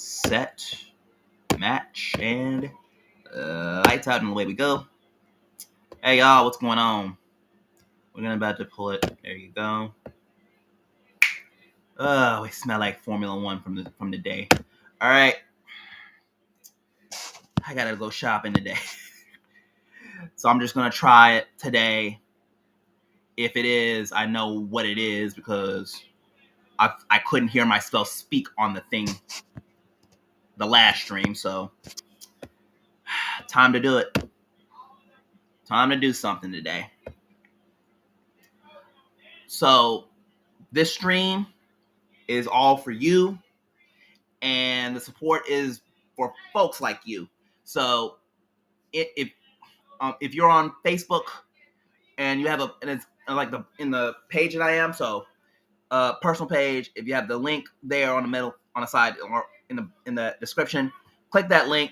set, match, and lights out and away we go. Hey y'all, what's going on? We're about to pull it. There you go. We smell like Formula One from the day. All right, I gotta go shopping today, so I'm just gonna try it today. If it is, I know what it is because I couldn't hear myself speak on the thing, the last stream. So time to do it. Time to do something today. So this stream is all for you, and the support is for folks like you. So if you're on Facebook and you have and it's like in the page that I am, so personal page, if you have the link there on the middle, on the side, or in the description, click that link.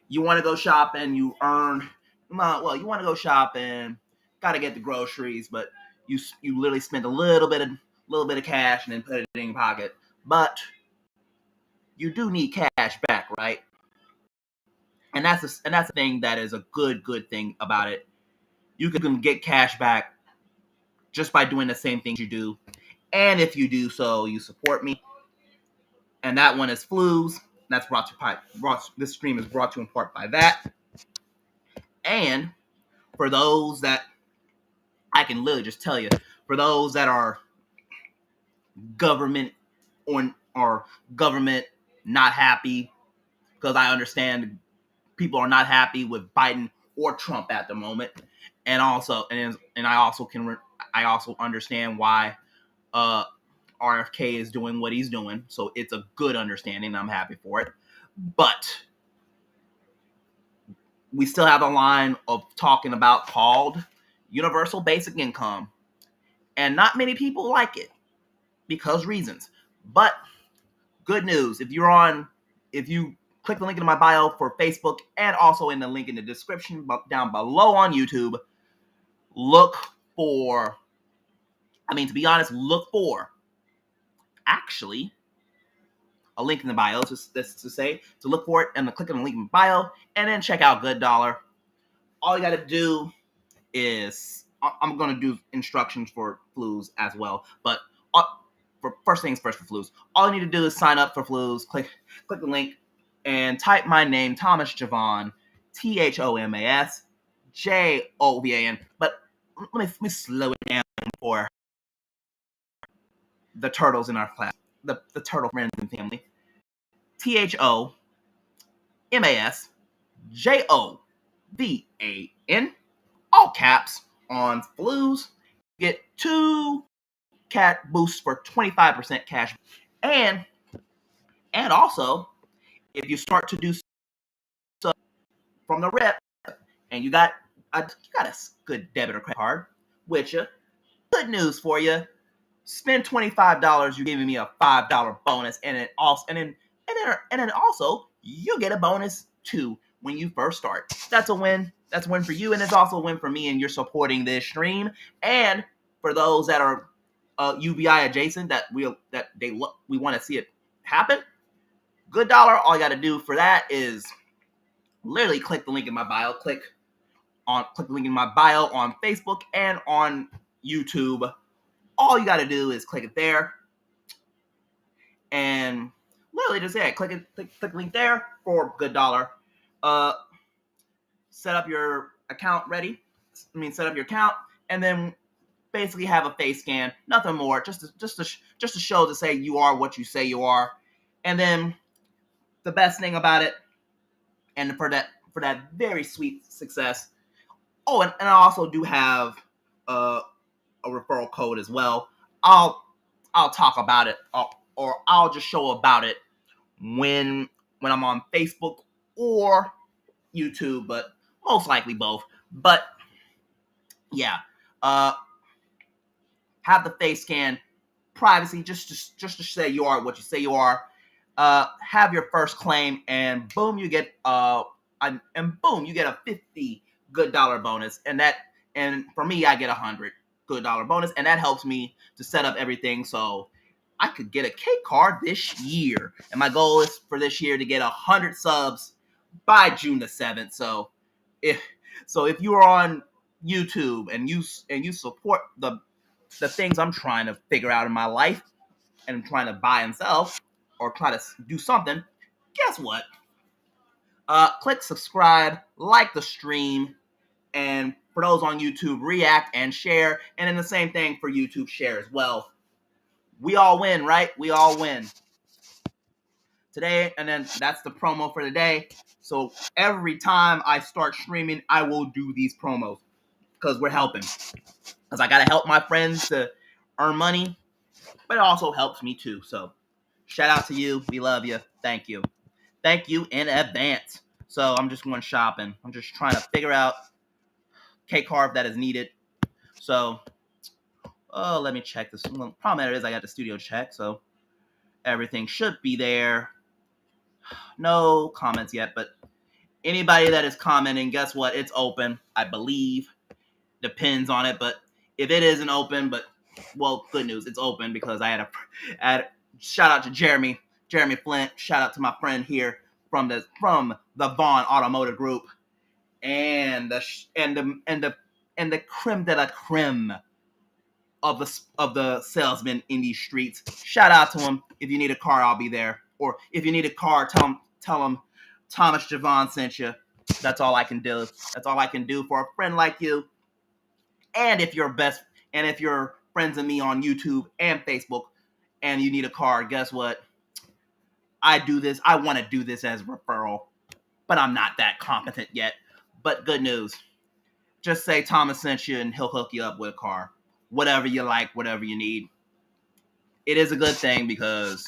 You want to go shopping, you earn, well, you want to go shopping, got to get the groceries, but you literally spend a little bit of cash and then put it in your pocket. But you do need cash back, right? And that's the thing that is a good thing about it. You can get cash back just by doing the same things you do. And if you do so, you support me. And that one is Fluz. That's this stream is brought to you in part by that. And for those that, I can literally just tell you, for those that are government or government not happy, because I understand people are not happy with Biden or Trump at the moment, and I also understand why RFK is doing what he's doing. So it's a good understanding. I'm happy for it, but we still have a line of talking about called universal basic income, and not many people like it because reasons. But good news, if you click the link in my bio for Facebook and also in the link in the description down below on YouTube, look for actually a link in the bio to look for it, and click on the link in the bio and then check out GoodDollar. All you got to do is, I'm going to do instructions for Fluz as well, but for first things first for Fluz, all you need to do is sign up for Fluz. Click the link and type my name, Thomas Jovan, THOMAS JOVAN. But let me slow it down for the turtles in our class, the turtle friends and family. THOMAS JOVAN, all caps, on Fluz. Get 2 cat boosts for 25% cash. And also, if you start to do so from the rip, and you got a good debit or credit card with you, good news for you. Spend $25, you're giving me a $5 bonus, and then also you get a bonus too when you first start. That's a win. That's a win for you, and it's also a win for me, and you're supporting this stream. And for those that are UBI adjacent, that we want to see it happen, GoodDollar. All you got to do for that is literally click the link in my bio. Click the link in my bio on Facebook and on YouTube. All you got to do is click it there, and literally just click the link there for GoodDollar. Set up your account set up your account, and then basically have a face scan. Nothing more, just to show, to say you are what you say you are. And then the best thing about it, and for that very sweet success. Oh, and I also do have a referral code as well. I'll talk about it, or I'll just show about it when I'm on Facebook or YouTube, but most likely both. But yeah, have the face scan, privacy, just to say you are what you say you are. Have your first claim, and boom, you get a 50 GoodDollar bonus, and for me, I get 100 GoodDollar bonus, and that helps me to set up everything. So I could get a K card this year. And my goal is for this year to get 100 subs by June the 7th. So if you are on YouTube and you support the things I'm trying to figure out in my life and trying to buy and sell or try to do something, guess what? Click subscribe, like the stream, and for those on YouTube, react and share. And then the same thing for YouTube, share as well. We all win, right? We all win. Today, and then that's the promo for the day. So every time I start streaming, I will do these promos because we're helping. Because I got to help my friends to earn money, but it also helps me too. So shout out to you. We love you. Thank you. Thank you in advance. So I'm just going shopping. I'm just trying to figure out K-Carb that is needed. So, let me check this. Well, problem is I got the studio check, so everything should be there. No comments yet, but anybody that is commenting, guess what? It's open, I believe. Depends on it, but if it isn't open, well, good news, it's open because I had shout out to Jeremy Flint. Shout out to my friend here from the Vaughn Automotive Group, and the creme de la creme of the salesmen in these streets. Shout out to him. If you need a car, I'll be there. Or if you need a car, tell him Thomas Javon sent you. That's all I can do. That's all I can do for a friend like you. And if you're friends of me on YouTube and Facebook, and you need a car, guess what? I do this. I want to do this as a referral, but I'm not that competent yet. But good news. Just say Thomas sent you, and he'll hook you up with a car. Whatever you like, whatever you need. It is a good thing because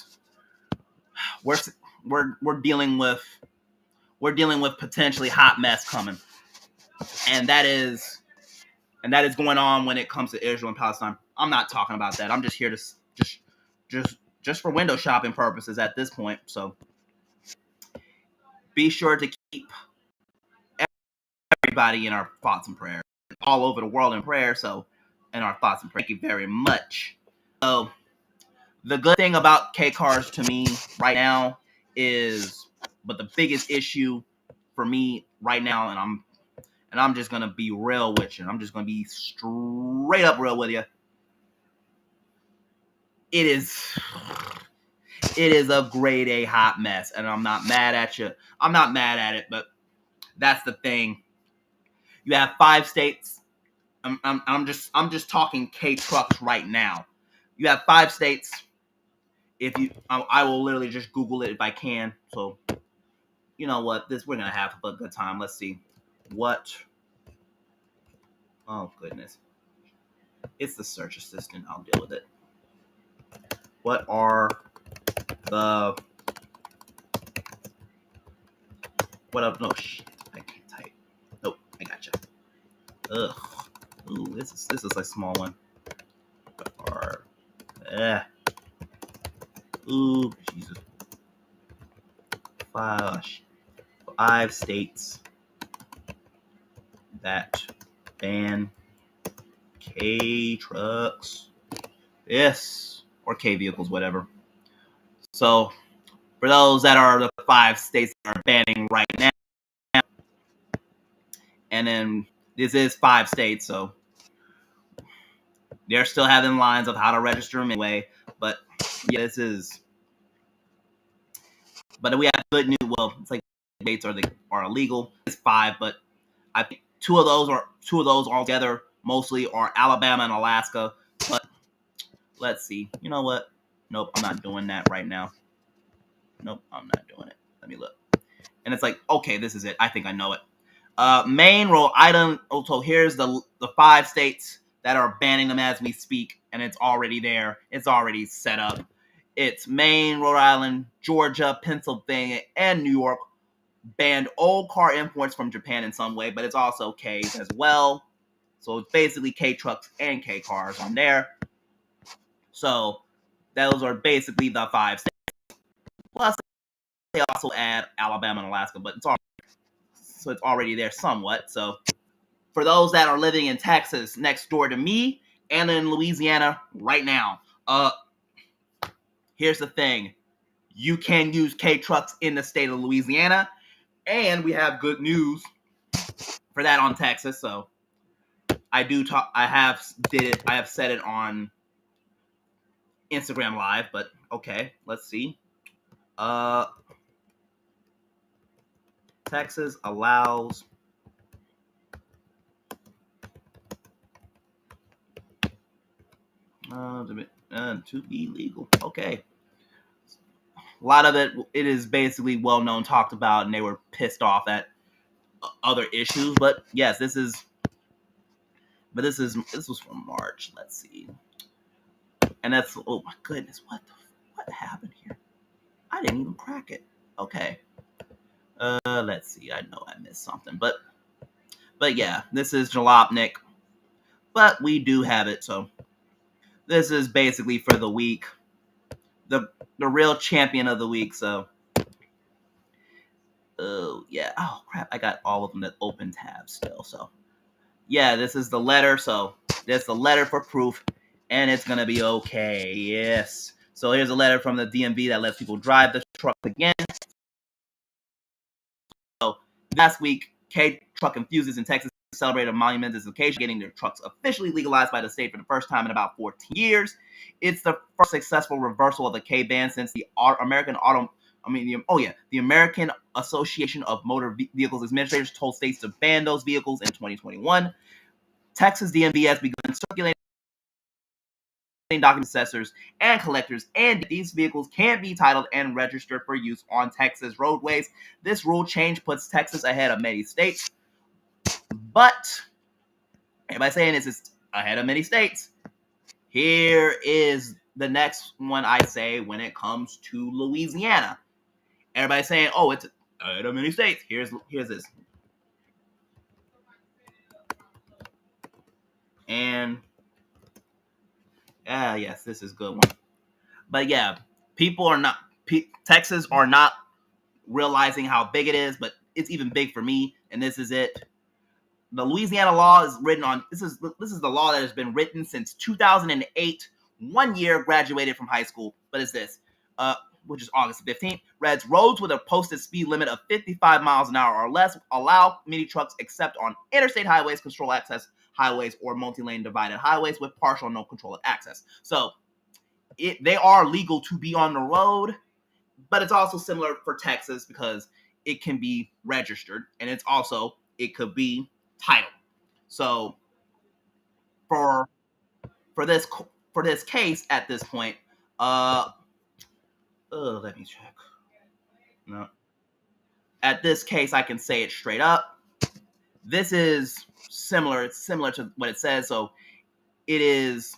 we're dealing with potentially hot mess coming, and that is going on when it comes to Israel and Palestine. I'm not talking about that. I'm just here to just for window shopping purposes at this point. So be sure to keep everybody in our thoughts and prayers, all over the world in prayer. So in our thoughts and prayers. Thank you very much. So the good thing about K-Cars to me right now is, but the biggest issue for me right now, and I'm just gonna be real with you. I'm just gonna be straight up real with you. It is a grade A hot mess, and I'm not mad at you. I'm not mad at it, but that's the thing. You have 5 states. I'm just talking K trucks right now. You have 5 states. I will literally just Google it if I can. So, you know what? We're gonna have a good time. Let's see. What? Oh goodness. It's the search assistant. I'll deal with it. What are the? What up? No shit. I can't type. Nope. I gotcha. Ugh. Ooh, this is a small one. Or, ooh, Jesus. 5 states that ban K trucks. Yes, or K vehicles, whatever. So, for those that are the 5 states that are banning right now, and then this is 5 states, so they're still having lines of how to register them anyway. But yeah, this is. But we have good news. Well, it's like states are illegal. It's 5, but I think two of those altogether mostly are Alabama and Alaska. But let's see. You know what? Nope, I'm not doing that right now. Nope, I'm not doing it. Let me look. And it's like, okay, this is it. I think I know it. Maine, Rhode Island. So here's the 5 states that are banning them as we speak, and it's already there. It's already set up. It's Maine, Rhode Island, Georgia, Pennsylvania, and New York. Banned old car imports from Japan in some way, but it's also K's as well. So it's basically K trucks and K cars on there. So those are basically the 5 states. Plus, they also add Alabama and Alaska, but it's already there somewhat. So for those that are living in Texas next door to me and in Louisiana right now, here's the thing. You can use K trucks in the state of Louisiana, and we have good news for that on Texas. So I have said it on Instagram Live, but okay, let's see. Texas allows to be legal. Okay. A lot of it is basically well known, talked about, and they were pissed off at other issues. But yes, this was from March. Let's see, and that's, oh my goodness, what happened here? I didn't even crack it. Okay, let's see. I know I missed something, but yeah, this is Jalopnik, but we do have it. So this is basically for the week, the real champion of the week. So. Oh, yeah. Oh, crap. I got all of them that open tabs still. So, yeah, this is the letter. So, there's the letter for proof, and it's going to be okay. Yes. So, here's a letter from the DMV that lets people drive the truck again. So, last week, K-Truck enthusiasts in Texas celebrated a monumentous occasion, getting their trucks officially legalized by the state for the first time in about 14 years. It's the first successful reversal of the K ban since the American Association of Motor Vehicles Administrators told states to ban those vehicles in 2021. Texas DMV has begun circulating document assessors and collectors, and these vehicles can be titled and registered for use on Texas roadways. This rule change puts Texas ahead of many states, but everybody's saying this is ahead of many states. Here is the next one I say when it comes to Louisiana. Everybody's saying, oh, it's ahead of many states. Here's this. And yes, this is a good one. But yeah, Texas are not realizing how big it is, but it's even big for me, and this is it. The Louisiana law is written on, this is the law that has been written since 2008, 1 year graduated from high school, but it's this, which is August 15th, reads, roads with a posted speed limit of 55 miles an hour or less allow mini trucks except on interstate highways, control access highways, or multi-lane divided highways with partial no control of access. So they are legal to be on the road, but it's also similar for Texas because it can be registered, and it could be titled. So for this case at this point, let me check. No. At this case, I can say it straight up. This is similar. It's similar to what it says. So it is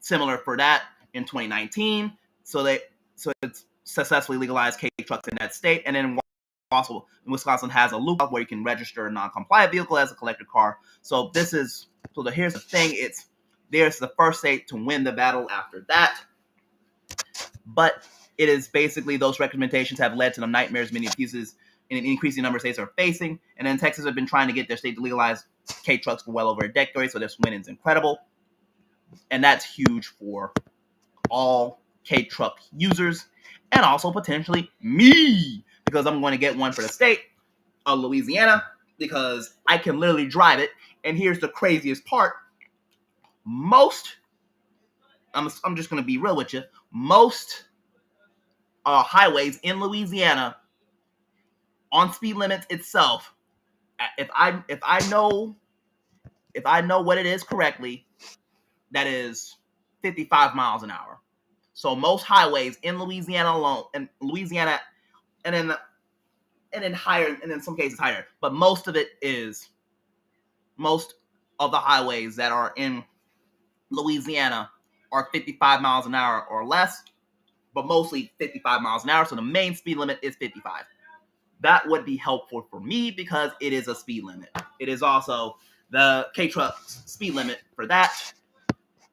similar for that in 2019. So it's successfully legalized K trucks in that state, and then also Wisconsin has a loophole where you can register a non-compliant vehicle as a collector car. So here's the thing. There's the first state to win the battle after that. But it is basically those recommendations have led to the nightmares many pieces in an increasing number of states are facing. And then Texas have been trying to get their state to legalize K trucks for well over a decade. So this win is incredible. And that's huge for all K truck users and also potentially me, because I'm going to get one for the state of Louisiana because I can literally drive it. And here's the craziest part. I'm just going to be real with you. Most highways in Louisiana on speed limits itself, if I know what it is correctly, that is 55 miles an hour. So most highways in Louisiana alone, and then higher, and in some cases higher, but most of the highways that are in Louisiana are 55 miles an hour or less, but mostly 55 miles an hour. So the main speed limit is 55. That would be helpful for me because it is a speed limit. It is also the K truck's speed limit for that.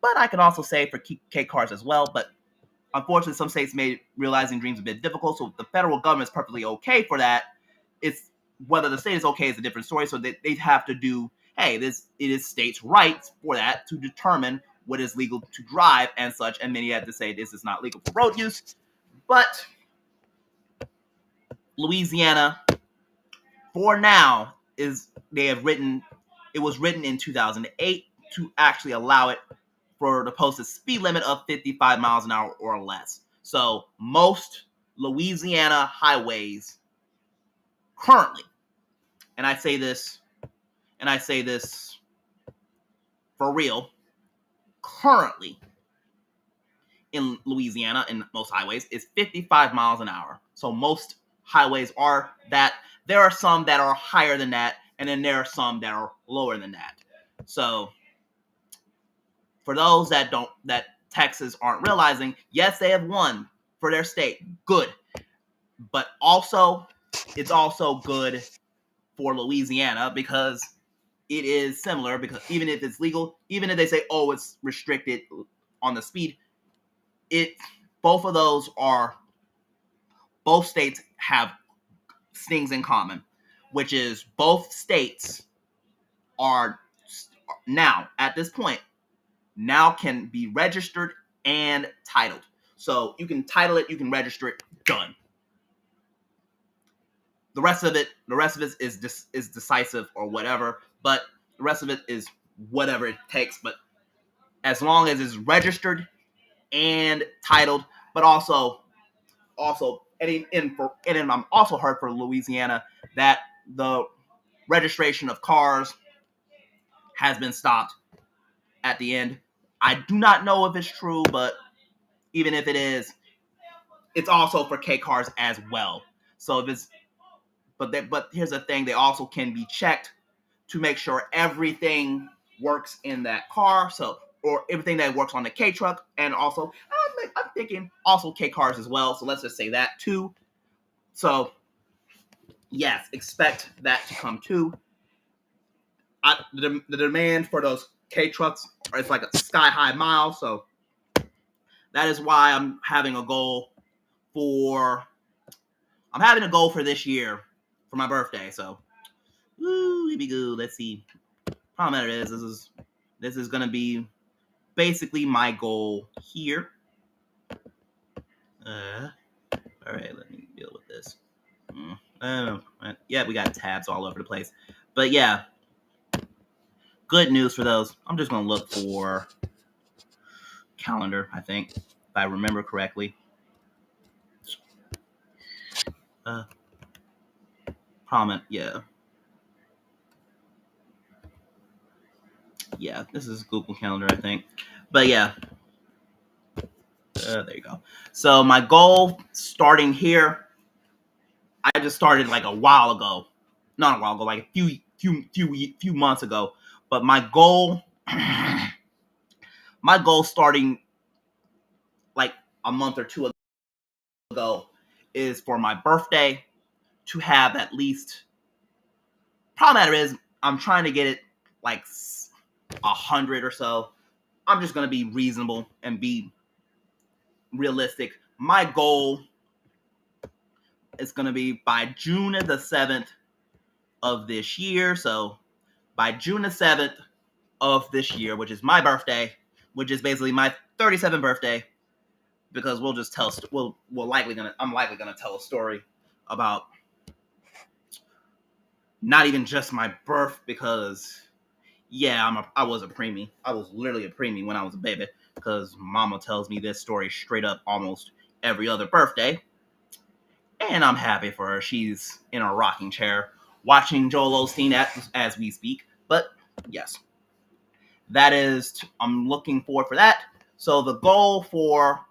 But I can also say for K cars as well. But unfortunately, some states made realizing dreams a bit difficult. So the federal government is perfectly okay for that. It's whether the state is okay is a different story. So they have to do, it is states' rights for that to determine what is legal to drive and such. And many had to say this is not legal for road use. But Louisiana, for now, it was written in 2008 to actually allow it for the posted speed limit of 55 miles an hour or less. So most Louisiana highways currently, and I say this for real, currently in Louisiana, in most highways, is 55 miles an hour. So most highways are that. There are some that are higher than that, and then there are some that are lower than that. So for those that Texas aren't realizing, yes, they have won for their state. Good. But also, it's also good for Louisiana because it is similar, because even if it's legal, even if they say, oh, it's restricted on the speed, both states have things in common, which is both states are now, at this point, now can be registered and titled. So you can title it, you can register it, done. The rest of it is decisive or whatever, but the rest of it is whatever it takes. But as long as it's registered and titled, but also, and I'm also heard for Louisiana that the registration of cars has been stopped at the end. I do not know if it's true, but even if it is, it's also for K cars as well. So if it's, but here's the thing: they also can be checked to make sure everything works in that car. So, or everything that works on the K truck, and also I'm thinking also K cars as well. So let's just say that too. So yes, expect that to come too. The demand for those K trucks is like a sky high mile. So that is why I'm having a goal for this year for my birthday. So, woo, here we go. Let's see. Problem is, this is gonna be basically my goal here. All right, let me deal with this. Yeah, we got tabs all over the place, but yeah, good news for those. I'm just gonna look for calendar. I think, if I remember correctly. Comment, yeah. Yeah, this is Google Calendar, I think. But yeah, there you go. So my goal starting here, I just started like a while ago. Not a while ago, like a few months ago. But my goal starting like a month or two ago is for my birthday to have at least. Problem matter is I'm trying to get it like 100 or so. I'm just gonna be reasonable and be realistic. My goal is gonna be by June the 7th of this year. So by June the 7th of this year, which is my birthday, which is basically my 37th birthday, because I'm likely gonna tell a story about not even just my birth, because yeah, I was a preemie. I was literally a preemie when I was a baby, because mama tells me this story straight up almost every other birthday. And I'm happy for her. She's in a rocking chair watching Joel Osteen as we speak. But yes, I'm looking forward for that. So the goal for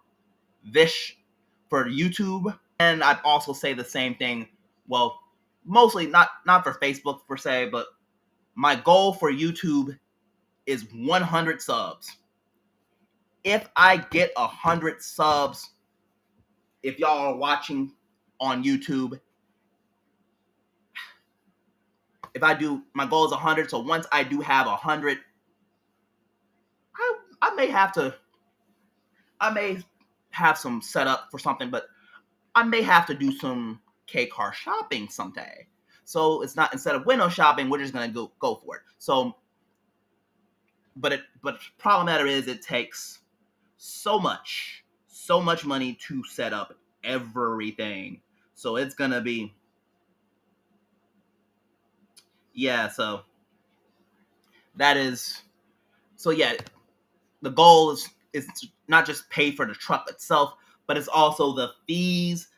YouTube, and I'd also say the same thing. Well, mostly not for Facebook per se, but my goal for YouTube is 100 subs. If I get 100 subs, if y'all are watching on YouTube, my goal is 100. So once I do have 100, I may have some setup for something, but I may have to do some K car shopping someday. So it's not, instead of window shopping, we're just gonna go for it. So, but problem matter is it takes so much money to set up everything. So it's gonna be, yeah. So that is, so yeah. The goal is to not just pay for the truck itself, but it's also the fees.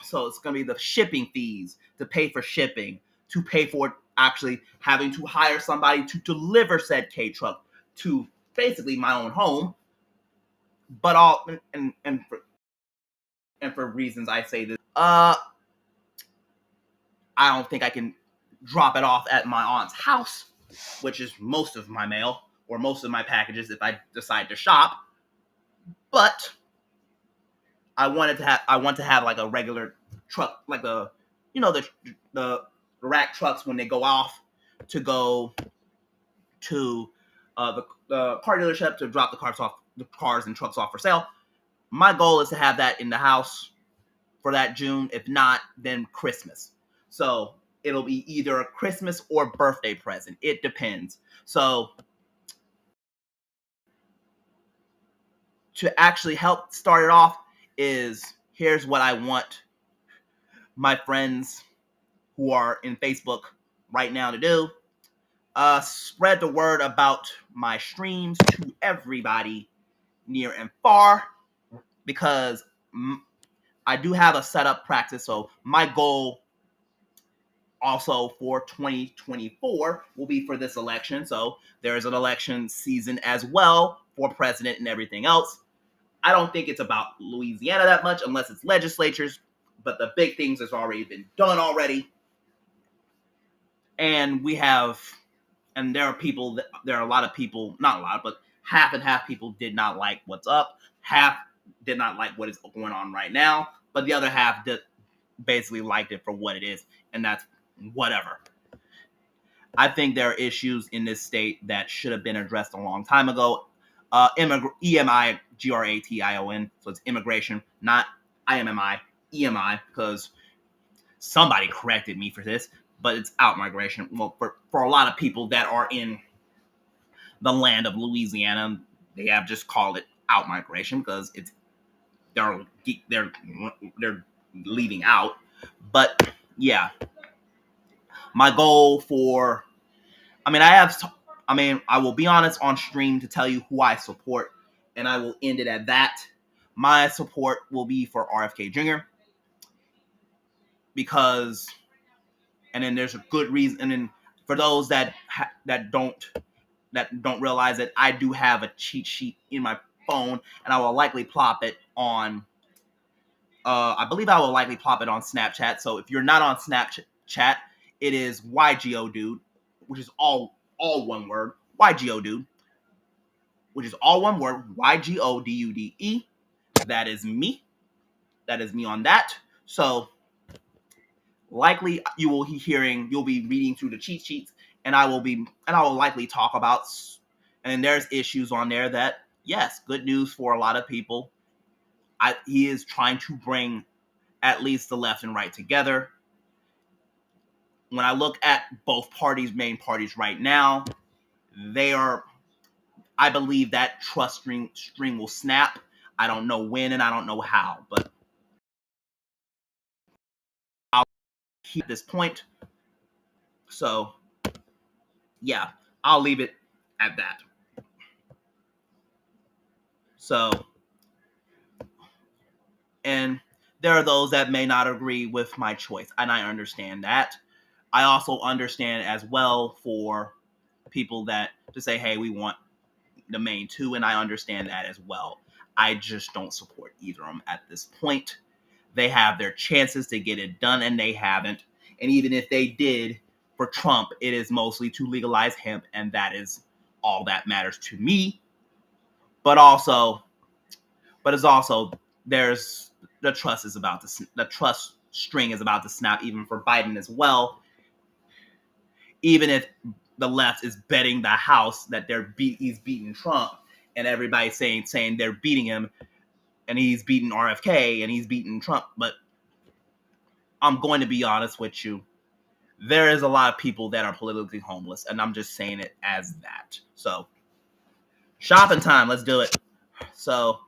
So it's gonna be the shipping fees to pay for shipping, to pay for actually having to hire somebody to deliver said K truck to basically my own home. But all and for reasons I say this, I don't think I can drop it off at my aunt's house, which is most of my mail or most of my packages if I decide to shop. But I want to have like a regular truck, like the, you know, the rack trucks when they go off to go to the car dealership to drop the cars and trucks off for sale. My goal is to have that in the house for that June. If not, then Christmas. So it'll be either a Christmas or birthday present. It depends. So to actually help start it off is, here's what I want my friends who are in Facebook right now to do. Spread the word about my streams to everybody near and far, because I do have a setup practice. So my goal also for 2024 will be for this election. So there's an election season as well for president and everything else. I don't think it's about Louisiana that much unless it's legislatures, but the big things has already been done already. And we have, and there are a lot of people, not a lot, but half and half people did not like what's up. Half did not like what is going on right now, but the other half basically liked it for what it is, and that's whatever. I think there are issues in this state that should have been addressed a long time ago. EMIGRATION, so it's immigration, not IMMI, EMI, because somebody corrected me for this, but it's out migration. Well, for a lot of people that are in the land of Louisiana, they have just called it out migration because they're leaving out. But yeah, my goal for, I will be honest on stream to tell you who I support, and I will end it at that. My support will be for RFK Jr. because, and then there's a good reason, and then for those that don't realize it, I do have a cheat sheet in my phone, and I will likely plop it on. I believe I will likely plop it on Snapchat. So if you're not on Snapchat, it is YGO Dude, which is all one word. YGO Dude, which is all one word. YGODUDE. That is me. That is me on that. So likely you'll be reading through the cheat sheets, and I will likely talk about, and there's issues on there that, yes, good news for a lot of people. He is trying to bring at least the left and right together. When I look at both main parties right now, I believe that trust string will snap. I don't know when and I don't know how, but I'll keep this point. So yeah, I'll leave it at that. So, and there are those that may not agree with my choice, and I understand that. I also understand as well for people that to say, hey, we want the main two, and I understand that as well. I just don't support either of them at this point. They have their chances to get it done, and they haven't. And even if they did, for Trump, it is mostly to legalize hemp, and that is all that matters to me. But it's also, there's the trust string is about to snap, even for Biden as well. Even if the left is betting the House that he's beating Trump, and everybody's saying they're beating him, and he's beating RFK, and he's beating Trump. But I'm going to be honest with you. There is a lot of people that are politically homeless, and I'm just saying it as that. So, shopping time. Let's do it. So,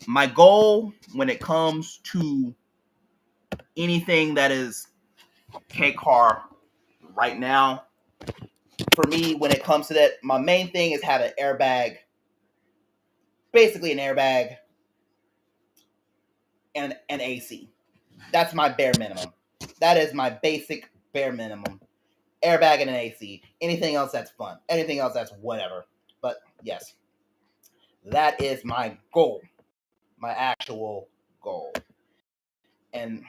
my goal when it comes to anything that is K car right now, for me, when it comes to that, my main thing is have an airbag, basically an airbag and an AC. That's my bare minimum. That is my basic bare minimum. Airbag and an AC. Anything else that's fun. Anything else that's whatever. But yes, that is my goal. My actual goal. And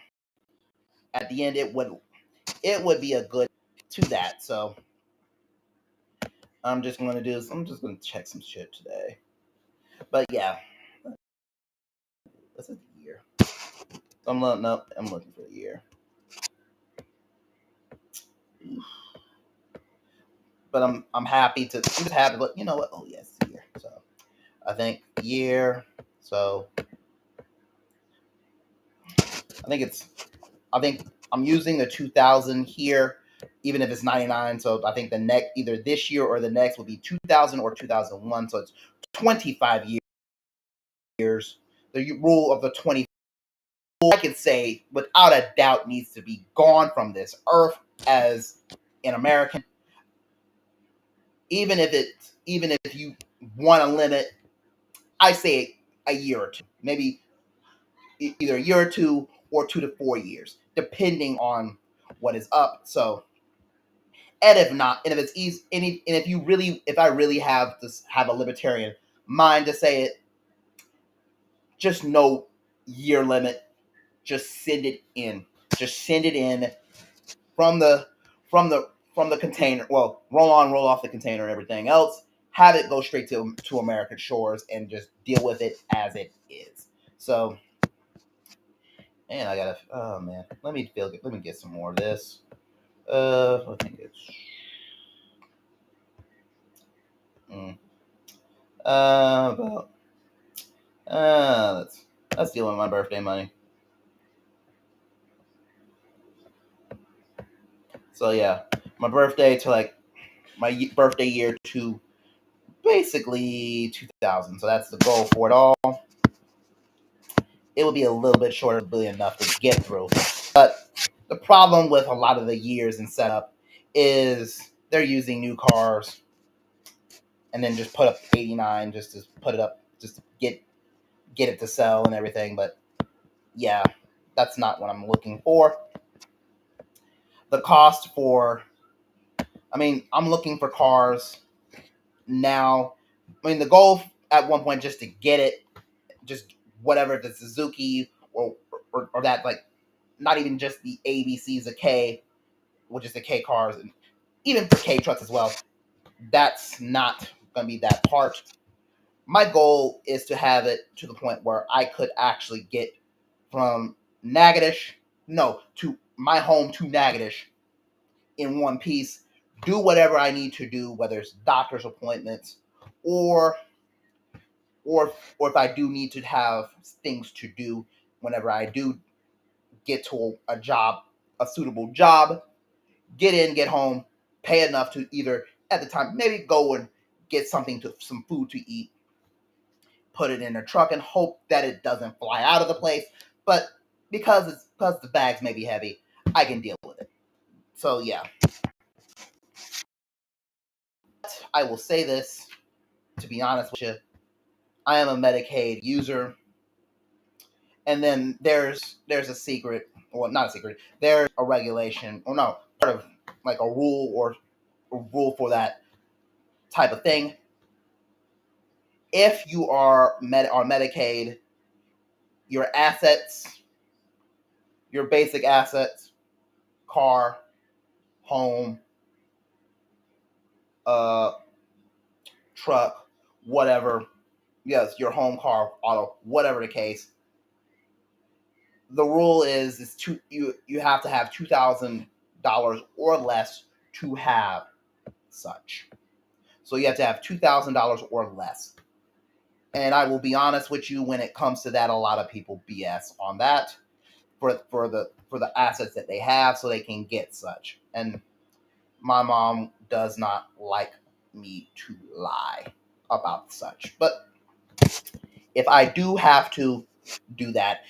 at the end, it would be a good to that. So I'm just going to check some shit today. But yeah, what's the year? I'm looking for the year. But I'm happy to. I'm just happy. But you know what? Oh yes, year. So I think year. So I think I'm using the 2000 here, even if it's 99. So I think the next, either this year or the next, will be 2000 or 2001. So it's 25 years. The rule of the 20, I could say without a doubt, needs to be gone from this earth as an American. Even if you want to limit, I say a year or two, maybe either a year or 2 to 4 years, depending on what is up. So, and if not, and if it's easy, and if I really have a libertarian mind to say it, just no year limit. Just send it in. Just send it in from the container. Well, roll on, roll off the container, and everything else. Have it go straight to American shores and just deal with it as it is. So, and I gotta. Oh man, let me get some more of this. I think it's. About. Let's deal with my birthday money. So yeah, my birthday to like my birthday year to basically 2000. So that's the goal for it all. It will be a little bit shorter, but enough to get through. But the problem with a lot of the years and setup is they're using new cars and then just put up 89 just to put it up, just to get it to sell and everything. But yeah, that's not what I'm looking for. The cost for, I'm looking for cars now. The goal at one point just to get it, just whatever, the Suzuki or that, like, not even just the ABCs, the K, which is the K cars, and even for K trucks as well. That's not going to be that part. My goal is to have it to the point where I could actually get from to my home to Natchitoches in one piece, do whatever I need to do, whether it's doctor's appointments or if I do need to have things to do whenever I do get to a suitable job, get in, get home, pay enough to either at the time maybe go and get some food to eat, put it in a truck and hope that it doesn't fly out of the place. But because the bags may be heavy, I can deal with it. So yeah. I will say this, to be honest with you, I am a Medicaid user. And then there's a secret, well, not a secret, there's a regulation, or no, part of like a rule or a rule for that type of thing. If you are on Medicaid, your assets, your basic assets, car, home, truck, whatever, yes, your home, car, auto, whatever the case, the rule is you have to have $2,000 or less to have such. So you have to have $2,000 or less. And I will be honest with you, when it comes to that, a lot of people BS on that for the assets that they have, so they can get such. And my mom does not like me to lie about such. But if I do have to do that,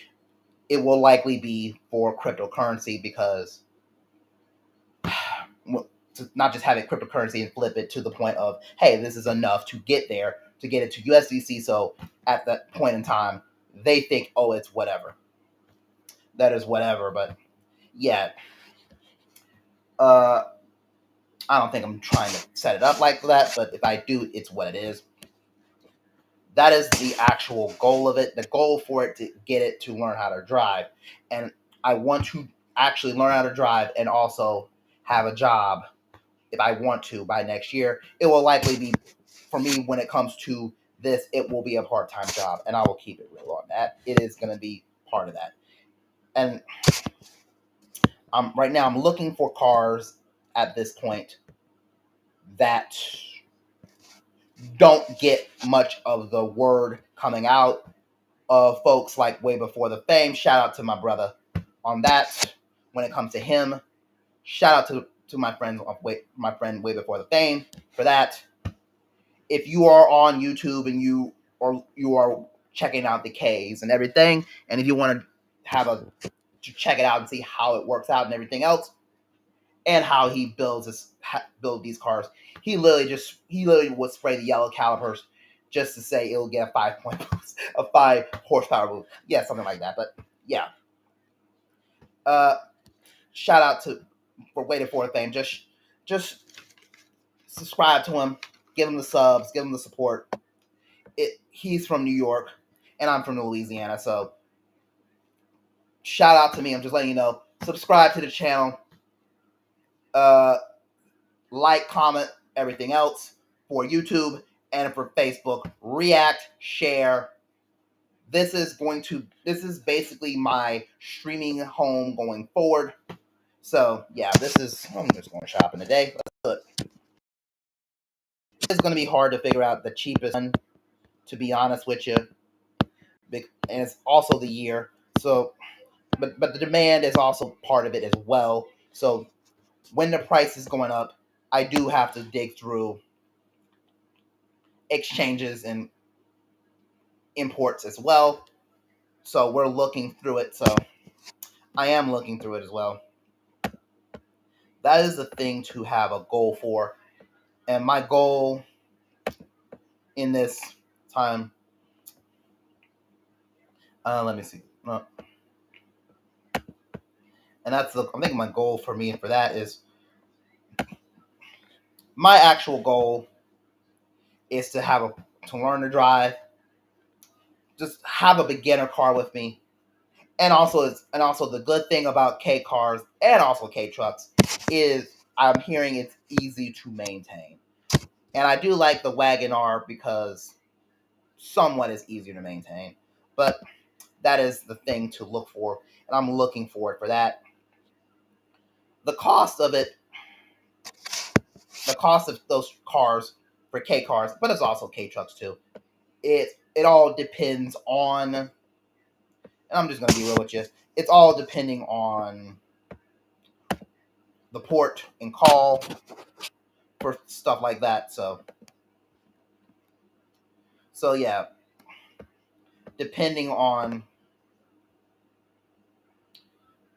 it will likely be for cryptocurrency because to not just have it cryptocurrency and flip it to the point of, hey, this is enough to get there, to get it to USDC. So at that point in time, they think, oh, it's whatever. That is whatever. But yeah, I don't think I'm trying to set it up like that. But if I do, it's what it is. That is the actual goal of it. The goal for it to get it to learn how to drive. And I want to actually learn how to drive and also have a job if I want to by next year. It will likely be, for me, when it comes to this, it will be a part-time job, and I will keep it real on that. It is going to be part of that. And right now I'm looking for cars at this point that don't get much of the word coming out of folks like Way Before the Fame. Shout out to my brother on that. When it comes to him, shout out to my friend Way Before the Fame for that. If you are on YouTube and you are checking out the Ks and everything, and if you want to check it out and see how it works out and everything else, and how he build these cars, he literally would spray the yellow calipers just to say it'll get a 5 point boost, a 5 horsepower boost, yeah, something like that. But yeah, shout out for Waiting for the Fame. Just subscribe to him, give him the subs, give him the support. He's from New York, and I'm from Louisiana, so shout out to me. I'm just letting you know. Subscribe to the channel. Like, comment, everything else for YouTube and for Facebook. React, share. This is basically my streaming home going forward. So yeah, I'm just going shopping today. It's going to be hard to figure out the cheapest one, to be honest with you. And it's also the year. So, but the demand is also part of it as well. So when the price is going up, I do have to dig through exchanges and imports as well. So we're looking through it. So I am looking through it as well. That is the thing to have a goal for. And my goal in this time, let me see. And I think my goal for me for that is, my actual goal is to learn to drive, just have a beginner car with me. And also the good thing about K cars and also K trucks is I'm hearing it's easy to maintain. And I do like the Wagon R because somewhat is easier to maintain. But that is the thing to look for, and I'm looking forward for that. The cost of those cars for K cars, but it's also K trucks too. It all depends on, and I'm just gonna be real with you. It's all depending on the port and call for stuff like that. So yeah, depending on,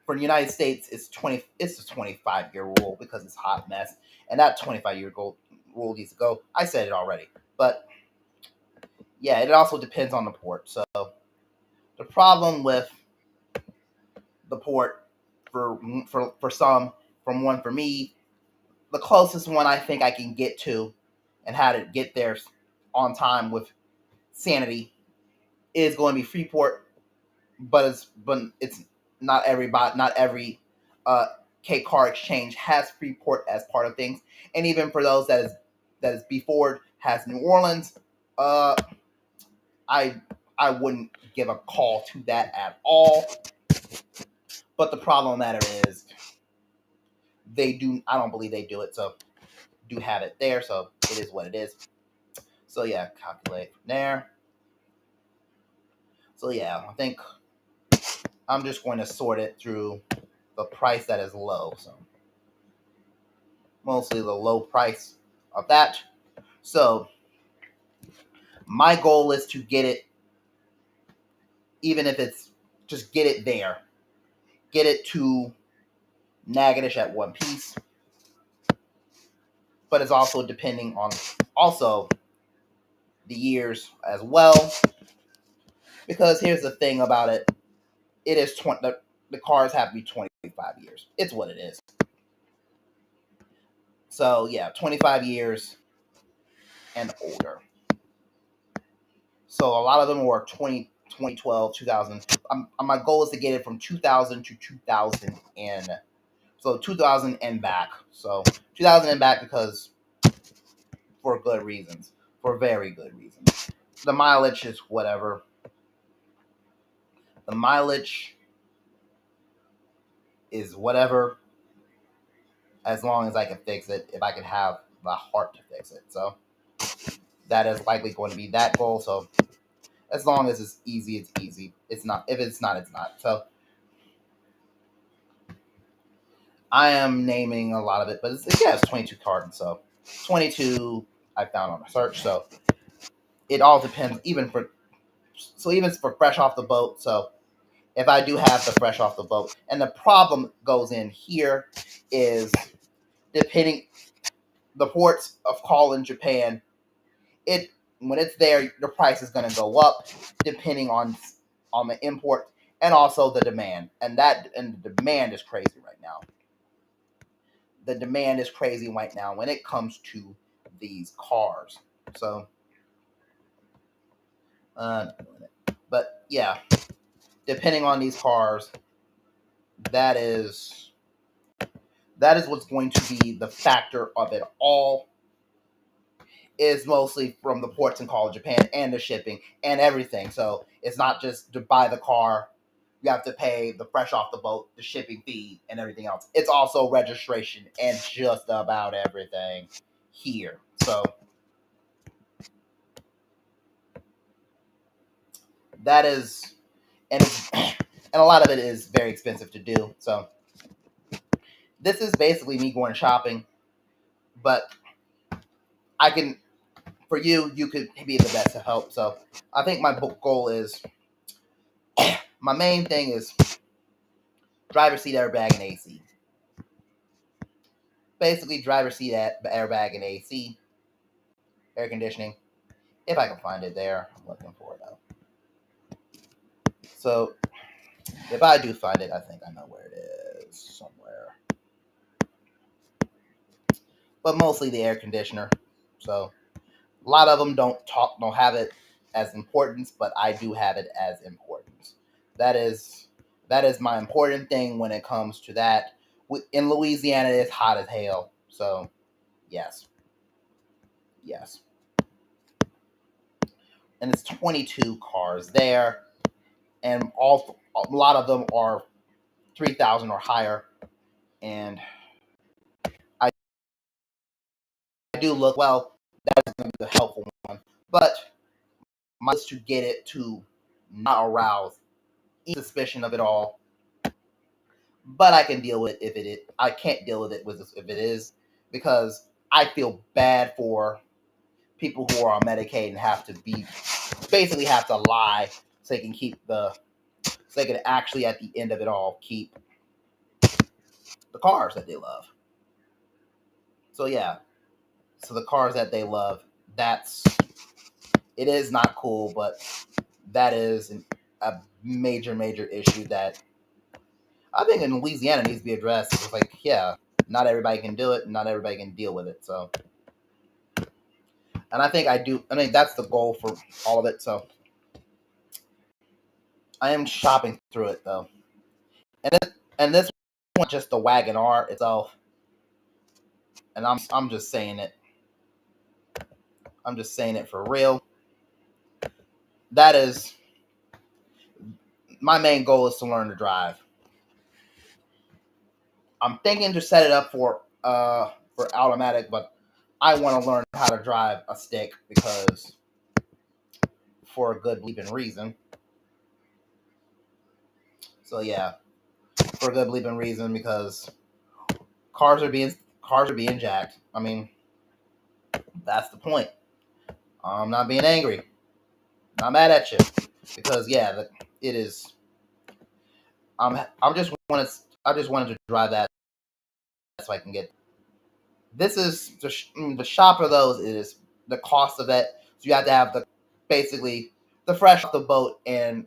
for the United States, it's a 25-year rule because it's a hot mess, and that 25-year rule needs to go. I said it already, but yeah, it also depends on the port. So the problem with the port for some, for me, the closest one I think I can get to and how to get there on time with sanity is going to be Freeport, but it's not every K car exchange has Freeport as part of things, and even for those that is B has New Orleans. I wouldn't give a call to that at all. But the problem matter is they do. I don't believe they do it. So do have it there. So it is what it is. So yeah, calculate from there. So yeah, I think I'm just going to sort it through the price that is low. So mostly the low price of that. So my goal is to get it even if it's just get it there, get it to Nagatish at one piece. But it's also depending on also the years as well. Because here's the thing about it. It is the cars have to be 25 years. It's what it is. So yeah, 25 years and older. So a lot of them were 2012, 2000. My goal is to get it from 2000 to 2000 and so 2000 and back. So 2000 and back because for good reasons, for very good reasons. The mileage is whatever. The mileage is whatever, as long as I can fix it. If I can have the heart to fix it, so that is likely going to be that goal. So as long as it's easy, it's easy. It's not. If it's not, it's not. So I am naming a lot of it, but it's 22 cartons. So 22 I found on a search. So it all depends. Even for fresh off the boat. So if I do have the fresh off the boat, and the problem goes in here is depending the ports of call in Japan. It when it's there, the price is going to go up depending on the import and also the demand, and the demand is crazy right now. The demand is crazy right now when it comes to these cars. So, but yeah, depending on these cars, that is what's going to be the factor of it all. Is mostly from the ports and call of Japan and the shipping and everything. So it's not just to buy the car. You have to pay the fresh off the boat, the shipping fee, and everything else. It's also registration and just about everything here. So that is, and and a lot of it is very expensive to do. So this is basically me going shopping, but I can, for you could be the best to help. So I think my goal is, my main thing is driver seat airbag and AC. Basically, driver seat airbag and AC, air conditioning. If I can find it there, I'm looking for it though. So if I do find it, I think I know where it is somewhere. But mostly the air conditioner. So a lot of them don't have it as importance, but I do have it as importance. That is my important thing when it comes to that. In Louisiana, it's hot as hell. So yes. And it's 22 cars there, and a lot of them are 3,000 or higher. And I do look well. That's going to be the helpful one, but my is to get it to not arouse any suspicion of it all. But I can deal with it if it is. I can't deal with it if it is, because I feel bad for people who are on Medicaid and have to lie so they can so they can actually at the end of it all keep the cars that they love. So yeah, so the cars that they love, it is not cool, but that is a major issue that I think in Louisiana needs to be addressed. It's like, yeah, not everybody can do it, and not everybody can deal with it. So, and I think that's the goal for all of it. So I am shopping through it though, and this one just the Wagon R itself, and I'm just saying it. I'm just saying it for real. That is my main goal, is to learn to drive. I'm thinking to set it up for automatic, but I want to learn how to drive a stick because for a good bleeping reason. So yeah, for a good bleeping reason, because cars are being jacked. I mean, that's the point. I'm not being angry. Not mad at you, because yeah, it is. I just wanted to drive that so I can get. This is the shop of those is the cost of it. So you have to have basically the fresh off the boat and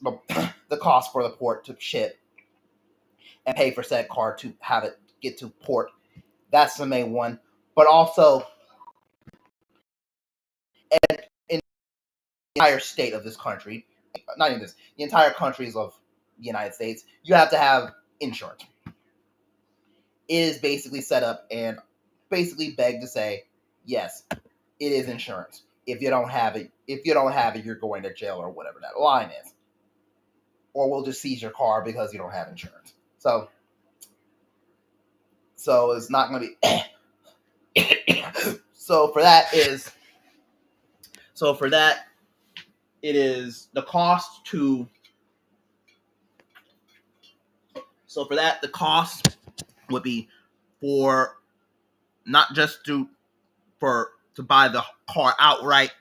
the cost for the port to ship and pay for said car to have it get to port. That's the main one. But also, and in the entire state of this country, not even this, the entire countries of the United States, you have to have insurance. It is basically set up and basically begged to say, yes, it is insurance. If you don't have it, you're going to jail or whatever that line is. Or we'll just seize your car because you don't have insurance. So it's not going to be. So for that, it is the cost to. So for that, the cost would be for not just to buy the car outright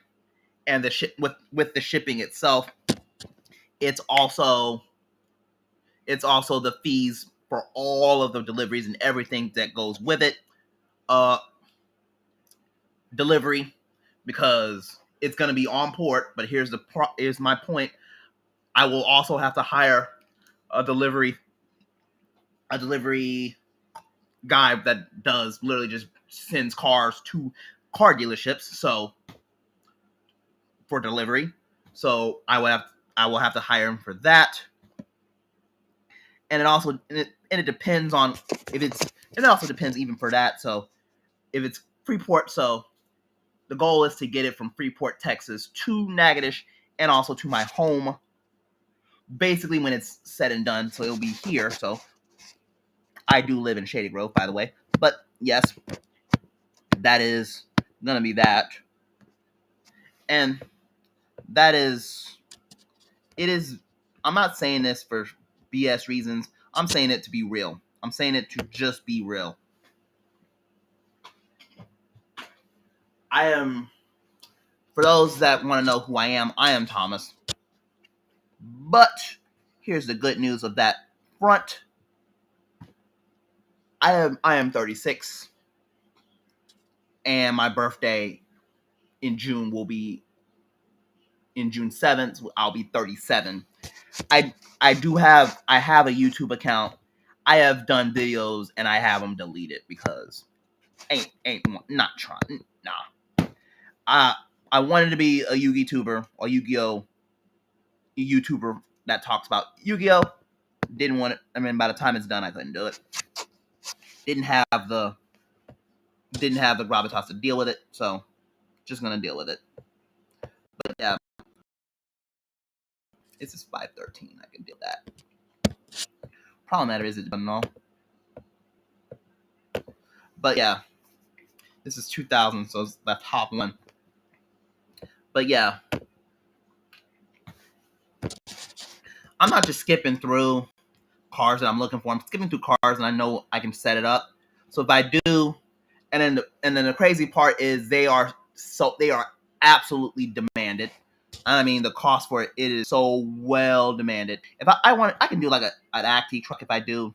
and the ship with the shipping itself. It's also the fees for all of the deliveries and everything that goes with it. Delivery, because it's going to be on port. But here's my point. I will also have to hire a delivery guy that does literally just sends cars to car dealerships. So for delivery, so I will have to hire him for that. And it depends on if it's. It also depends even for that. So if it's Freeport, so the goal is to get it from Freeport, Texas to Natchitoches and also to my home. Basically, when it's said and done, so it'll be here. So I do live in Shady Grove, by the way. But yes, that is gonna be that, and that is. It is. I'm not saying this for BS reasons. I'm saying it to be real. I'm saying it to just be real. I am. For those that want to know who I am Thomas. But here's the good news of that front. I am 36, and my birthday in June will be in June 7th. I'll be 37. I have a YouTube account. I have done videos and I have them deleted because ain't not trying. Nah. I wanted to be a Yu-Gi tuber or Yu-Gi-Oh YouTuber that talks about Yu-Gi-Oh. Didn't want it. I mean, by the time it's done, I couldn't do it. Didn't have the gravitas to deal with it, so just gonna deal with it. But yeah, this is 513. I can deal with that. Problem matter is it doesn't know. But yeah, this is 2000, so it's the top one. But yeah, I'm not just skipping through cars that I'm looking for. I'm skipping through cars and I know I can set it up. So if I do, and then the crazy part is they are absolutely demanded. I mean, the cost for it is so well demanded. If I want, I can do like an Acti truck if I do.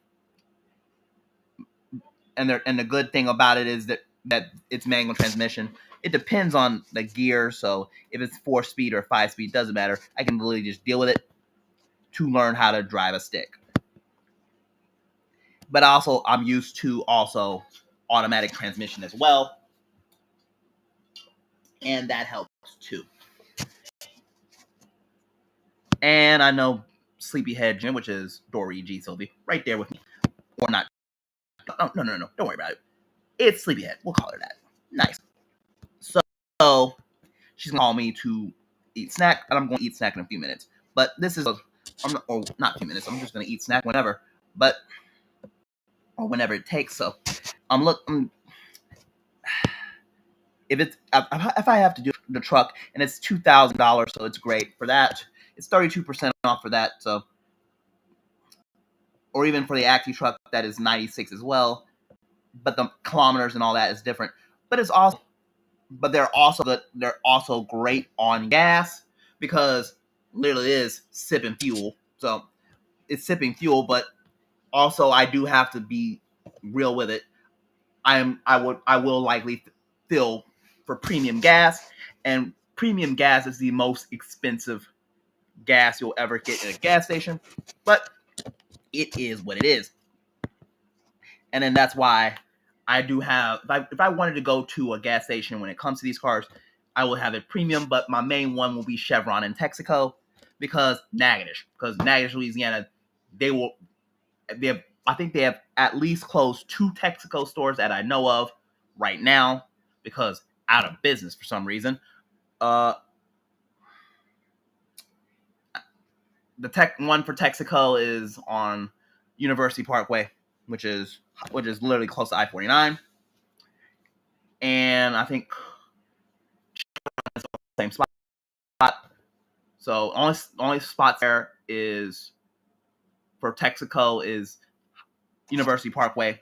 And the good thing about it is that it's manual transmission. It depends on the gear. So if it's 4-speed or 5-speed, doesn't matter. I can literally just deal with it to learn how to drive a stick. But also, I'm used to also automatic transmission as well, and that helps too. And I know Sleepyhead Jim, which is Dory G Sylvie, right there with me, or not. No, don't worry about it. It's Sleepyhead. We'll call her that. Nice. So she's gonna call me to eat snack, and I'm going to eat snack in a few minutes. But this is not a few minutes. I'm just gonna eat snack whenever, or whenever it takes. So I'm looking. If I have to do the truck and it's $2,000, so it's great for that. It's 32% off for that. So, or even for the Acti truck, that is 96 as well. But the kilometers and all that is different. But they're also good. They're also great on gas because literally is sipping fuel. So it's sipping fuel, but also I do have to be real with it. I will likely fill for premium gas, and premium gas is the most expensive gas you'll ever get in a gas station, but it is what it is. And then that's why I do have, if I wanted to go to a gas station when it comes to these cars, I will have it premium, but my main one will be Chevron and Texaco because Natchitoches, Louisiana, I think they have at least closed 2 Texaco stores that I know of right now because out of business for some reason. The tech one for Texaco is on University Parkway, which is literally close to I-49, and I think same spot. So only spots there is for Texaco is University Parkway,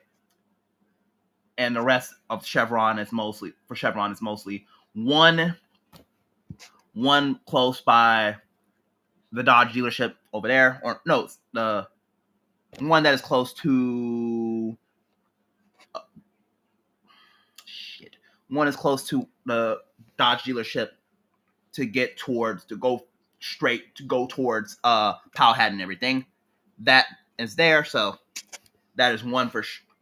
and the rest of Chevron is mostly one close by the Dodge dealership over there, or no, the one that is close to one is close to the Dodge dealership to go towards Powhatan and everything. That is there, so that is one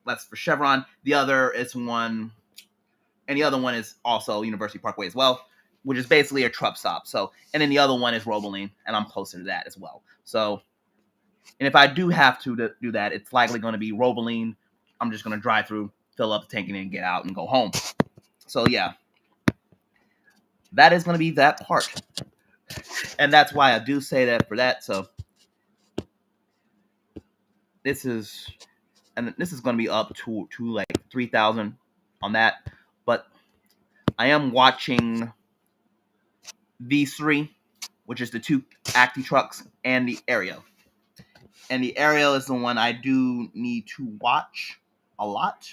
that's for Chevron. The other is one, and the other one is also University Parkway as well, which is basically a truck stop. So, and then the other one is Roboline, and I'm closer to that as well. So, and if I do have to do that, it's likely going to be Roboline. I'm just going to drive through, fill up the tank, and then get out and go home. So yeah, that is going to be that part, and that's why I do say that for that. So this is going to be up to like 3,000 on that, but I am watching these 3, which is the 2 Acti trucks and the Ariel. And the Ariel is the one I do need to watch a lot,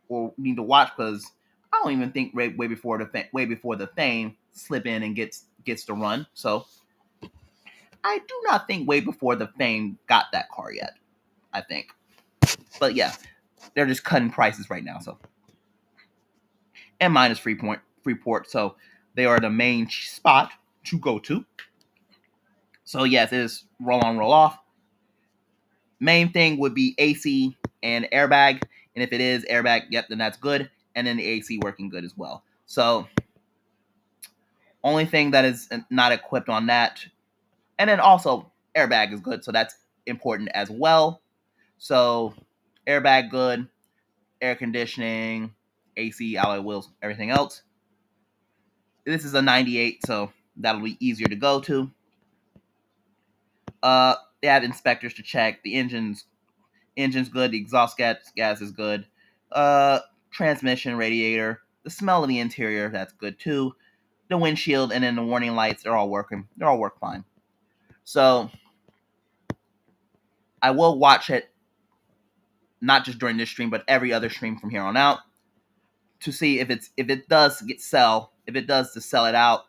or need to watch because I don't even think way before the Thane slip in and gets to run. So I do not think way before the Thane got that car yet. I think, but yeah, they're just cutting prices right now. So, and mine is Freeport, so they are the main spot to go to. So yes, it is roll on, roll off. Main thing would be AC and airbag, and if it is airbag, yep, then that's good, and then the AC working good as well. So only thing that is not equipped on that, and then also airbag is good, so that's important as well. So airbag good, air conditioning, AC, alloy wheels, everything else. This is a 98, so that'll be easier to go to. They have inspectors to check. The engine's good. The exhaust gas is good. Transmission, radiator. The smell of the interior, that's good too. The windshield and then the warning lights, they're all working. They all work fine. So I will watch it, not just during this stream, but every other stream from here on out, to see if it does to sell it out.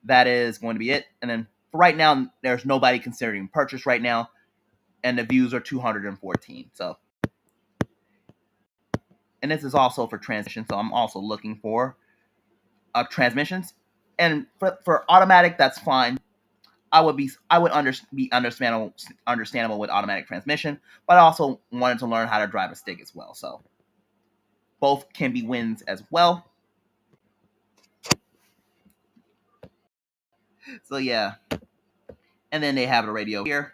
That is going to be it. And then for right now, there's nobody considering purchase right now, and the views are 214. So, and this is also for transmission. So I'm also looking for transmissions, and for automatic, that's fine. I would be understandable with automatic transmission, but I also wanted to learn how to drive a stick as well. So both can be wins as well. So yeah, and then they have the radio here.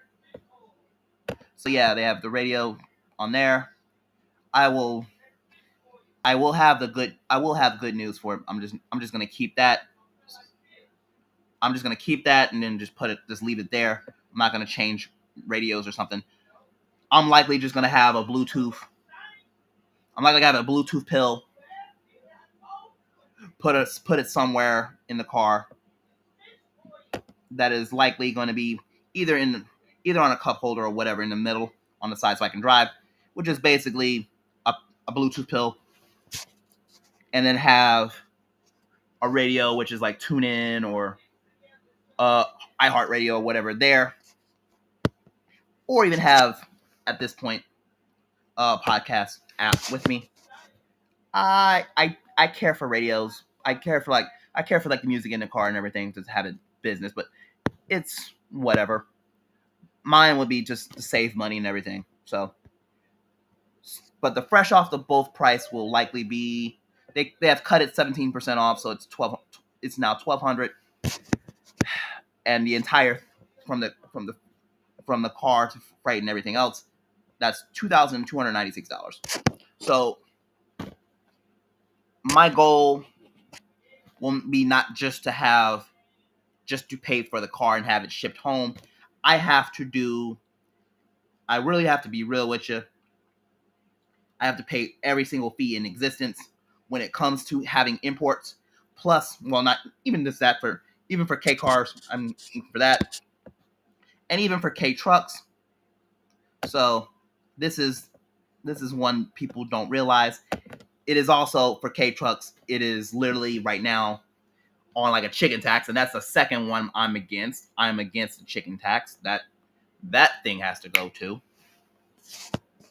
So yeah, they have the radio on there. I will have good news for it. I'm just gonna keep that. I'm just gonna keep that and then just leave it there. I'm not gonna change radios or something. I'm likely just gonna have a Bluetooth. I'm likely gonna have a Bluetooth pill. Put it somewhere in the car that is likely going to be either on a cup holder or whatever in the middle on the side so I can drive, which is basically a Bluetooth pill, and then have a radio which is like tune in or iHeartRadio or whatever there, or even have at this point a podcast app with me. I care for radios. I care for the music in the car and everything to have it business, but it's whatever. Mine would be just to save money and everything. So, but the fresh off the both price will likely be they have cut it 17% off, so it's 12. It's now 1,200, and the entire from the car to freight and everything else, that's $2,296. So my goal will be not just to pay for the car and have it shipped home. I really have to be real with you. I have to pay every single fee in existence when it comes to having imports. Plus, well, not even just that, even for K cars, I'm for that, and even for K trucks. So this is one people don't realize. It is also for K trucks. It is literally right now on like a chicken tax, and that's the second one I'm against. I'm against the chicken tax. That thing has to go too.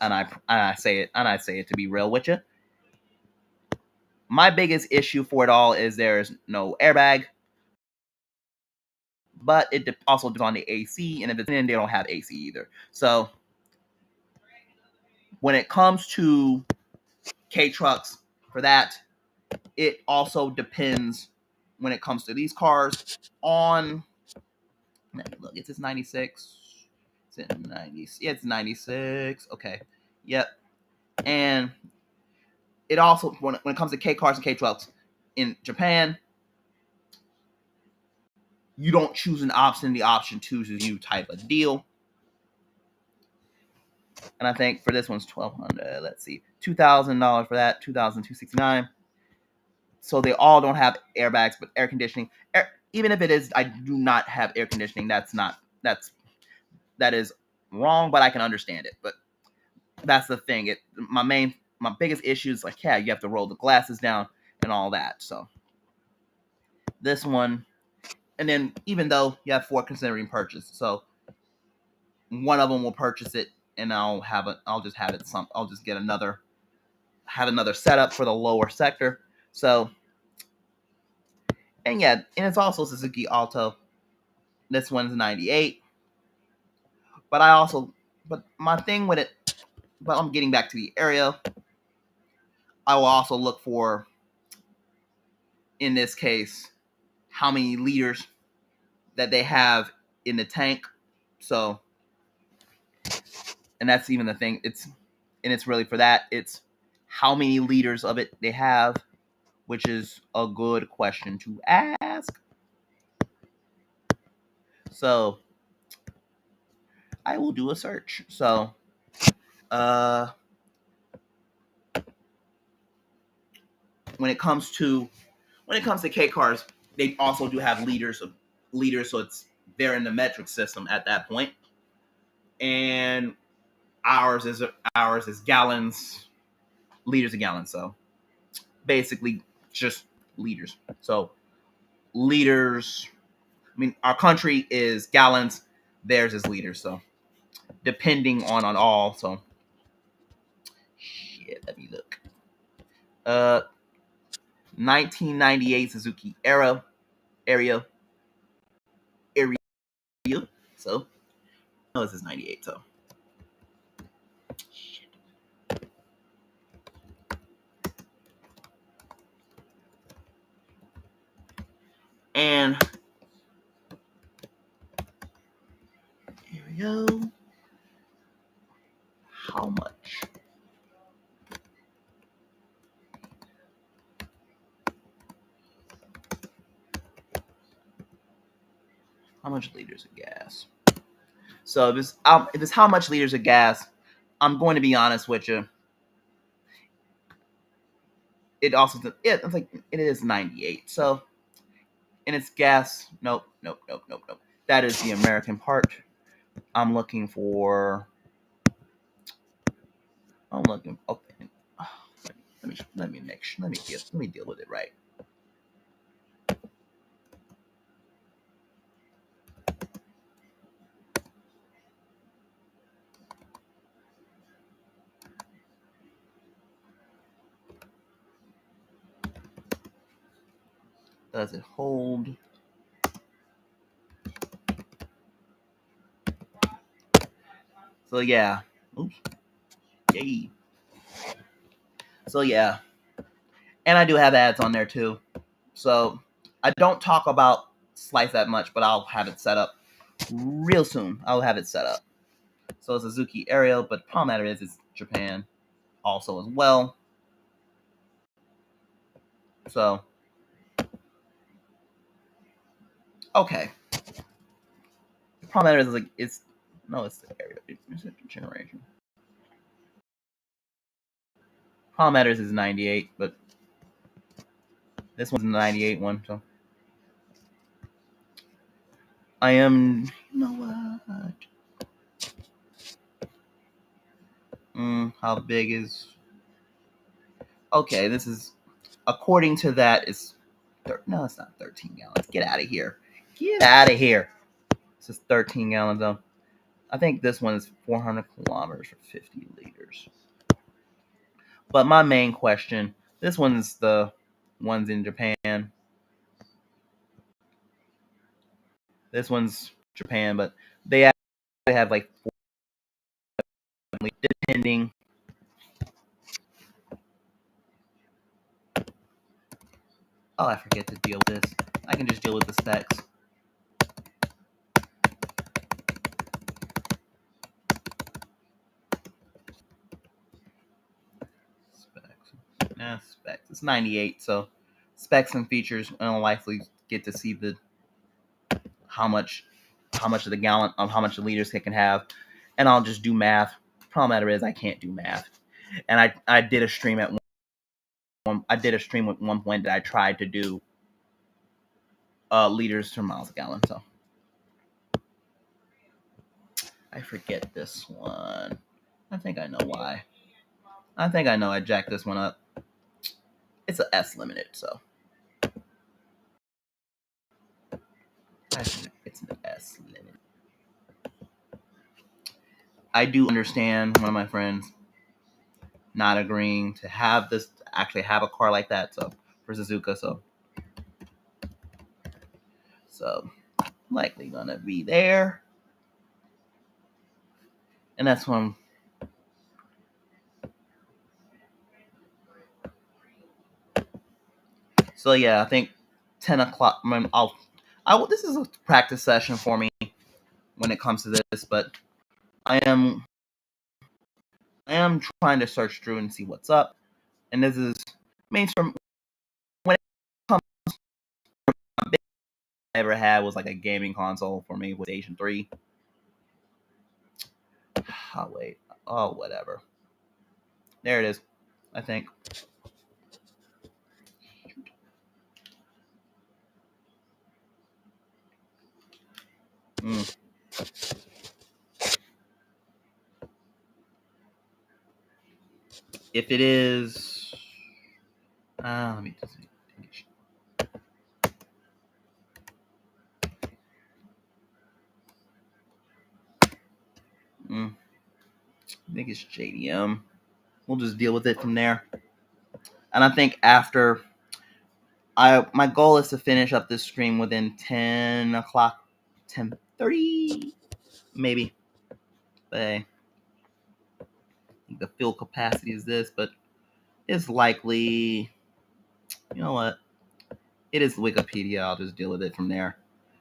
And I say it to be real with you. My biggest issue for it all is there's no airbag, but it also depends on the AC, and if it's in, they don't have AC either. So when it comes to K trucks, for that, it also depends when it comes to these cars on. Look, it's 96. It's in 90. Yeah, it's 96. Okay. Yep. And it also when it comes to K cars and K trucks in Japan, you don't choose an option. The option chooses you type of deal. And I think for this one's $1,200. Let's see, $2,000 for that. $2,269. So they all don't have airbags, but air conditioning. Even if it is, I do not have air conditioning. That is wrong, but I can understand it. But that's the thing. My biggest issue is like, yeah, you have to roll the glasses down and all that. So this one, and then even though you have 4 considering purchase, so one of them will purchase it, and I'll just get another setup for the lower sector. So, and yeah, and it's also Suzuki Alto. This one's 98. But my thing with it, but I'm getting back to the area. I will also look for, in this case, how many liters that they have in the tank. So, and that's even the thing. It's really for that. It's how many liters of it they have, which is a good question to ask. So, I will do a search. So, when it comes to K cars, they also do have liters, so they're in the metric system at that point. And ours is gallons, liters a gallon. So basically just liters. So liters. I mean, our country is gallons. Theirs is liters. So depending on all. So shit. Let me look. 1998 Suzuki area. So no, this is 98. So and here we go. How much? How much liters of gas? So if it's how much liters of gas, I'm going to be honest with you. It's like it is 98. So, and it's gas. Nope. That is the American part. I'm looking for. Okay. Let me deal with it right. Does it hold? So yeah. Oops. Yay. So yeah. And I do have ads on there too. So I don't talk about Slice that much, but I'll have it set up real soon. I'll have it set up. So it's Suzuki Ariel, but the problem matter is it's Japan also as well. So okay. The problem matter is like it's the Ariel. It's a generation. Problem matters is 98, but this one's the 98 one, so I am. You know what? How big is? Okay, this is according to that. It's no, it's not 13 gallons. Get out of here. Get out of here. This is 13 gallons though. I think this one is 400 kilometers for 50 liters. But my main question, this one's the ones in Japan. This one's Japan, but they actually have like 4, depending. Oh, I forget to deal with this. I can just deal with the specs. Specs. It's 98, so specs and features, I don't likely get to see the how much of the gallon of how much the liters it can have, and I'll just do math. Problem matter is I can't do math, and I did a stream at one. I did a stream at one point that I tried to do liters to miles a gallon. So I forget this one. I think I know why. I think I know I jacked this one up. It's a S limited, so it's an S limited. I do understand one of my friends not agreeing to have this, actually have a car like that, so for Suzuka, so likely gonna be there, and that's when so yeah, I think 10 o'clock. This is a practice session for me when it comes to this, but I am trying to search through and see what's up, and this is mainstream. When it comes, the big I ever had was like a gaming console for me with Station 3. Oh wait, oh whatever. There it is. I think. If it is, let me just. I think it's JDM. We'll just deal with it from there. And I think after my goal is to finish up this stream within 10 o'clock, 10:30, maybe. But I think the fuel capacity is this, but it's likely. You know what? It is Wikipedia. I'll just deal with it from there.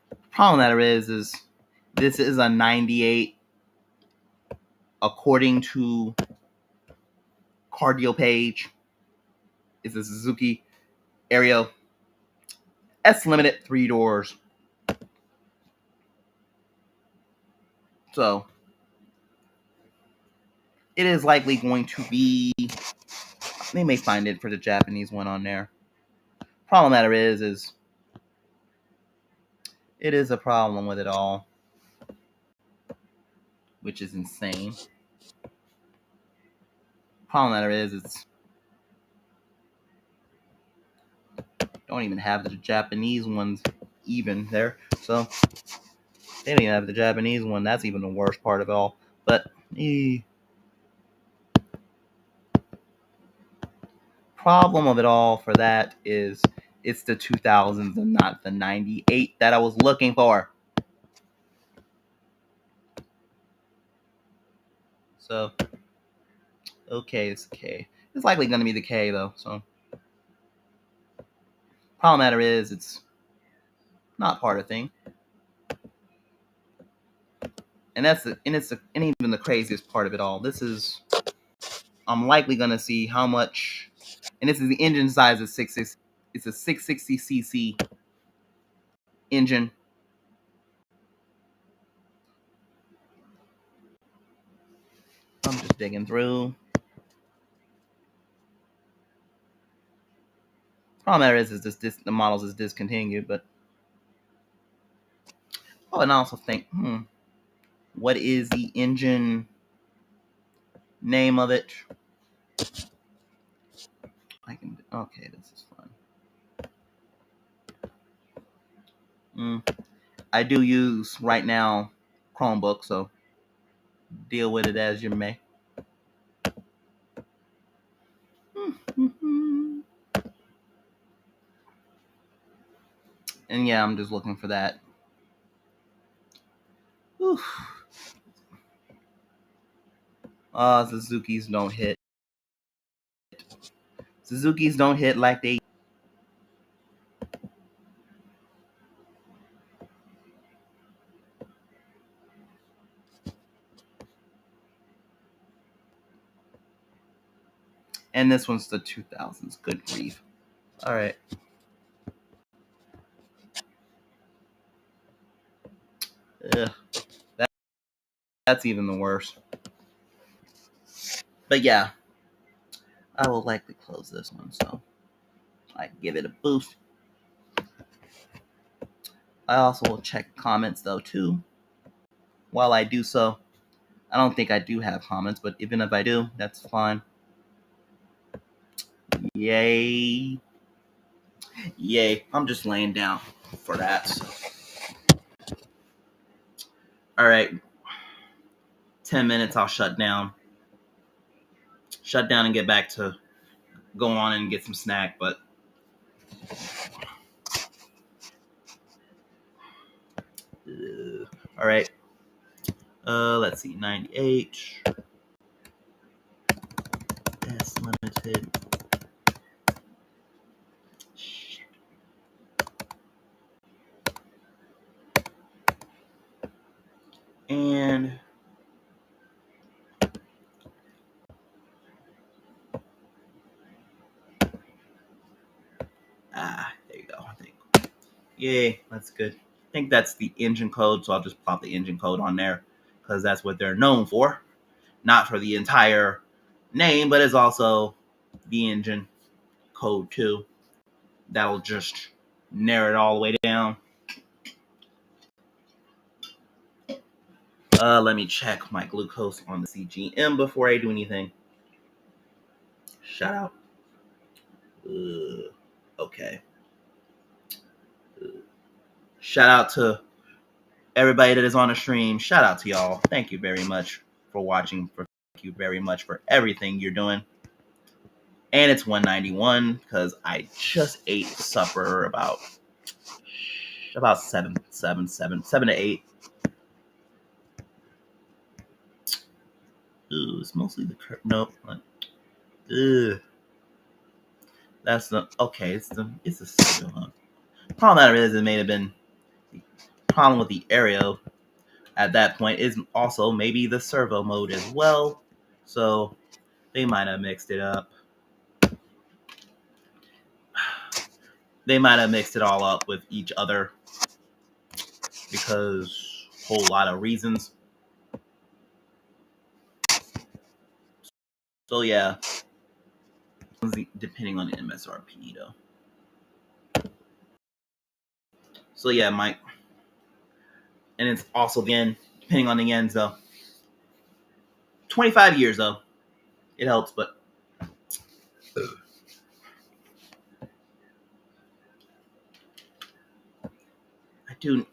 The problem that there is this is a 98 according to Cardio page. It's a Suzuki Ariel S Limited 3 doors. So it is likely going to be. They may find it for the Japanese one on there. Problem matter is it is a problem with it all, which is insane. Problem matter is it's don't even have the Japanese ones even there. So they don't even have the Japanese one. That's even the worst part of it all. But problem of it all for that is It's the 2000s and not the 98 that I was looking for. So, okay, it's K. It's likely going to be the K, though. So, problem matter is, it's not part of the thing. And even the craziest part of it all. This is, I'm likely going to see how much, and this is the engine size of 660. It's a 660cc engine. I'm just digging through. Problem matter is the models is discontinued, but and I also think, what is the engine name of it? Okay, this is fun. I do use right now Chromebook, so deal with it as you may. And yeah, I'm just looking for that. Suzuki's don't hit. Suzuki's don't hit like they. And this one's the 2000s. Good grief. All right. Ugh. That's even the worst. But yeah, I will likely close this one, so I give it a boost. I also will check comments though too. While I do so, I don't think I do have comments, but even if I do, that's fine. Yay. Yay. I'm just laying down for that. So. All right. 10 minutes, I'll shut down. Shut down and get back to go on and get some snack, but all right. Let's see. 98. S limited. Shit. And there you go. I think. Yay, that's good. I think that's the engine code, so I'll just plop the engine code on there because that's what they're known for. Not for the entire name, but it's also the engine code too. That'll just narrow it all the way down. Let me check my glucose on the CGM before I do anything. Shout out. Okay. Shout out to everybody that is on the stream. Shout out to y'all. Thank you very much for watching. Thank you very much for everything you're doing. And it's 191 because I just ate supper about 7 to 8. Ooh, it's mostly the nope. Ugh. That's the okay. It's the cereal. Problem matter is it may have been the problem with the Aereo at that point is also maybe the servo mode as well. So they might have mixed it up. They might have mixed it all up with each other because a whole lot of reasons. So yeah, depending on the MSRP though. So yeah, Mike. And it's also again depending on the yens though. 25 years though. It helps, but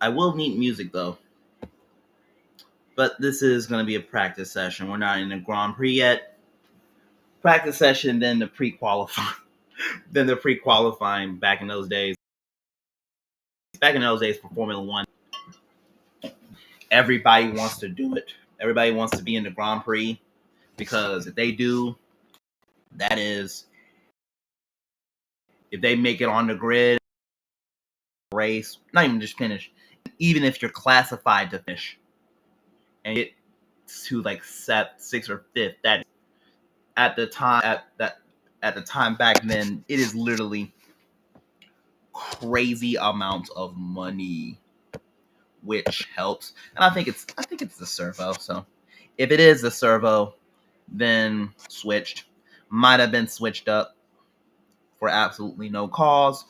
I will need music though. But this is going to be a practice session. We're not in the Grand Prix yet. Practice session, then the pre-qualify. than the pre-qualifying back in those days. Back in those days for Formula One, everybody wants to do it. Everybody wants to be in the Grand Prix because if they do, that is, if they make it on the grid, race, not even just finish, even if you're classified to finish and get to like sixth or fifth, that at the time at the time back then, it is literally crazy amounts of money, which helps. And I think it's the servo. So if it is the servo, then switched. Might have been switched up for absolutely no cause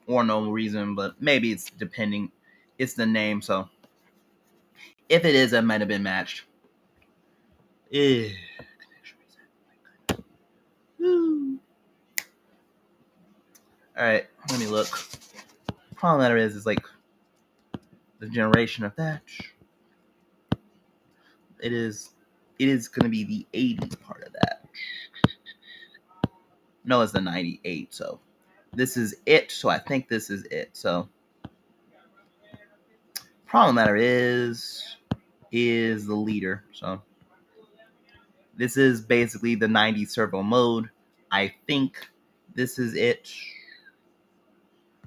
or no reason, but maybe it's depending. It's the name, so if it is, it might have been matched. Eh. All right, let me look. Problem matter is like the generation of that. It is going to be the 80s part of that. No, it's the 98. So this is it. So I think this is it. So problem matter is the leader. So this is basically the 90s servo mode. I think this is it.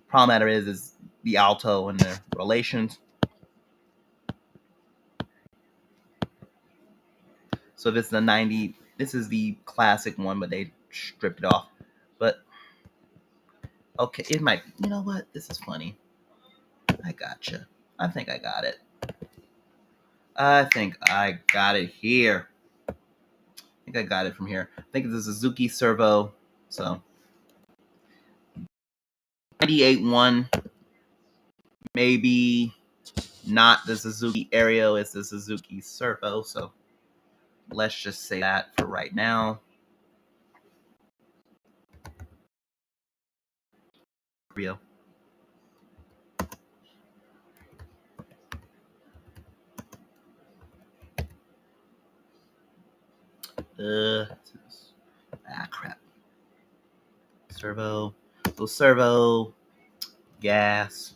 Problem matter is the alto and their relations. So this is the 90. This is the classic one, but they stripped it off. But okay, it might. You know what? This is funny. I gotcha. I think I got it. I think I got it here. I think I got it from here. I think it's a Suzuki servo. So 98 one. Maybe not the Suzuki Aereo. It's the Suzuki servo. So let's just say that for right now. Rio. Crap. Servo. So servo, gas.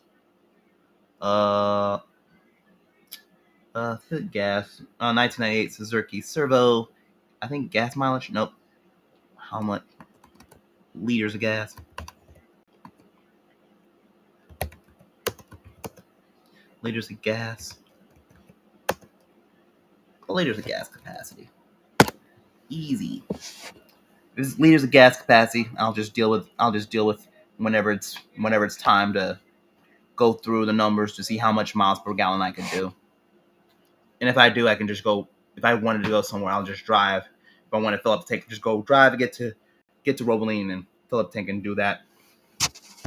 Gas. 1998 Suzuki servo. I think gas mileage. Nope. How much liters of gas? Liters of gas. Liters of gas capacity. Easy. There's liters of gas capacity. I'll just deal with whenever it's time to go through the numbers to see how much miles per gallon I can do. And if I do, I can just go. If I wanted to go somewhere, I'll just drive. If I want to fill up the tank, just go drive and get to Robaline and fill up the tank and do that.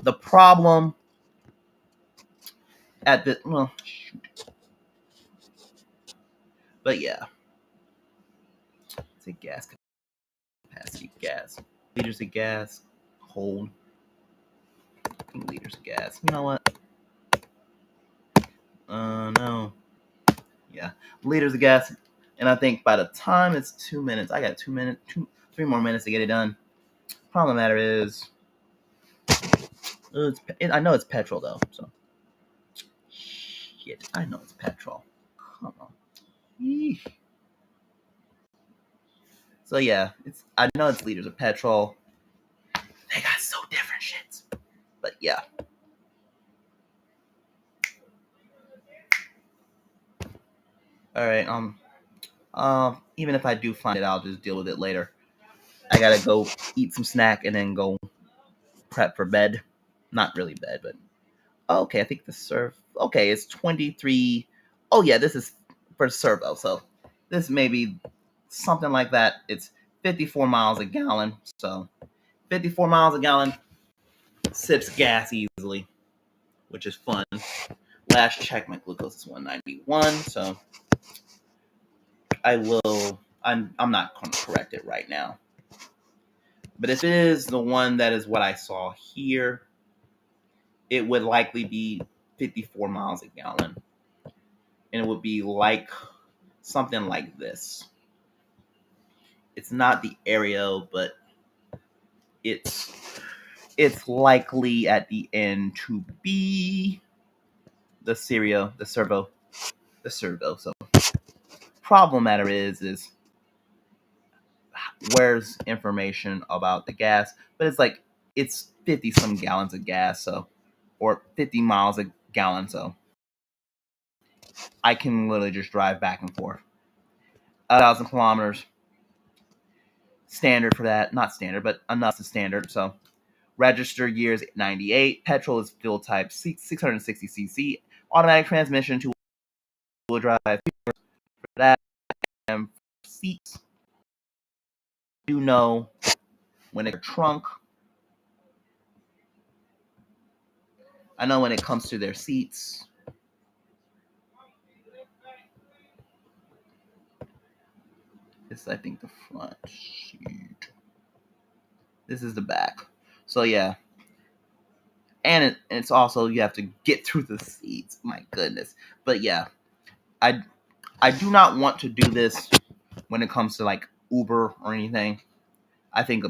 The problem at the but yeah, it's a gas capacity, gas liters of gas, hold liters of gas. You know what? No. Yeah, liters of gas. And I think by the time it's 2 minutes, I got 3 more minutes to get it done. Problem matter is, I know it's petrol though. So, shit, I know it's petrol. Come on. Eesh. So yeah, I know it's liters of petrol. They got so different shits. But yeah. All right. Even if I do find it, I'll just deal with it later. I gotta go eat some snack and then go prep for bed. Not really bed, but okay. I think the serve. Okay, it's 23. Oh yeah, this is for servo. So this may be something like that. It's 54 miles a gallon. So 54 miles a gallon sips gas easily, which is fun. Last check, my glucose is 191. So I'm not going to correct it right now. But if it is the one that is what I saw here, it would likely be 54 miles a gallon. And it would be like something like this. It's not the Aereo, but it's it's likely at the end to be the servo. So problem matter is where's information about the gas, but it's 50 some gallons of gas, so or 50 miles a gallon, so I can literally just drive back and forth. 1,000 kilometers, standard for that. Not standard, but enough to standard. So register year is 98. Petrol is fuel type 660 cc. Automatic transmission, two-wheel drive. For that, and seats. You know when it's trunk. I know when it comes to their seats. This is, I think, the front seat. This is the back. So yeah. And it's also, you have to get through the seats. My goodness. But yeah. I do not want to do this when it comes to like Uber or anything. I think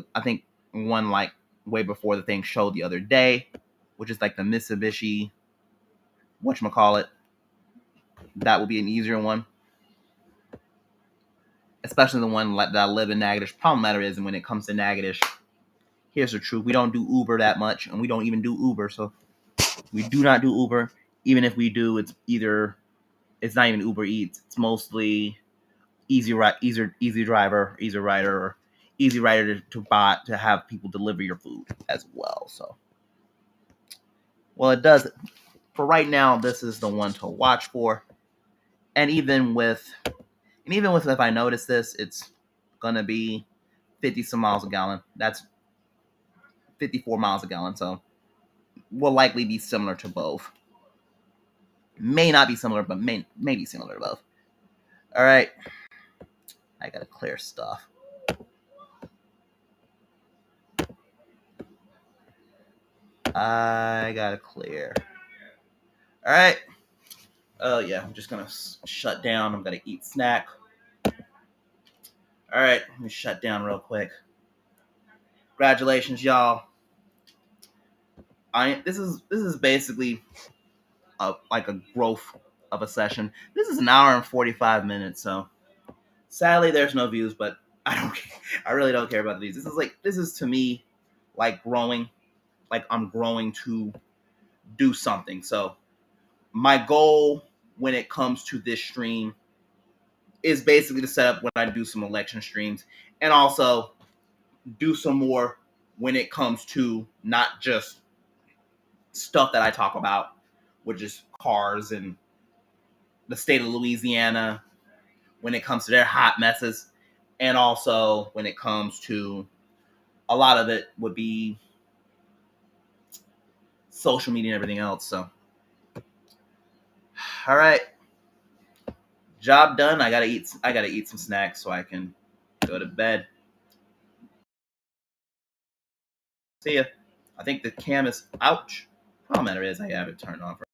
one like way before the thing showed the other day, which is like the Mitsubishi whatchamacallit. That will be an easier one. Especially the one that I live in Natchitoches. Problem matter is, when it comes to Natchitoches, here's the truth. We don't do Uber that much, and we don't even do Uber. So we do not do Uber. Even if we do, it's not even Uber Eats. It's mostly Easy Driver, Easy Rider, or Easy Rider to have people deliver your food as well. So, well, it does. For right now, this is the one to watch for. And even with if I notice this, it's gonna be 50 some miles a gallon. That's 54 miles a gallon. So will likely be similar to both. May not be similar, but may be similar to both. All right. I gotta clear stuff. I gotta clear. All right. Oh yeah, I'm just gonna shut down. I'm gonna eat snack. All right, let me shut down real quick. Congratulations, y'all. This is basically like a growth of a session. This is an hour and 45 minutes, so sadly there's no views, but I don't care. I really don't care about the views. This is to me like growing, like I'm growing to do something. So my goal when it comes to this stream is basically to set up when I do some election streams, and also do some more when it comes to not just stuff that I talk about, which is cars and the state of Louisiana, when it comes to their hot messes, and also when it comes to a lot of it would be social media and everything else. So, all right, job done. I gotta eat some snacks so I can go to bed. See ya. I think the cam is ouch. Problem matter is I have it turned on for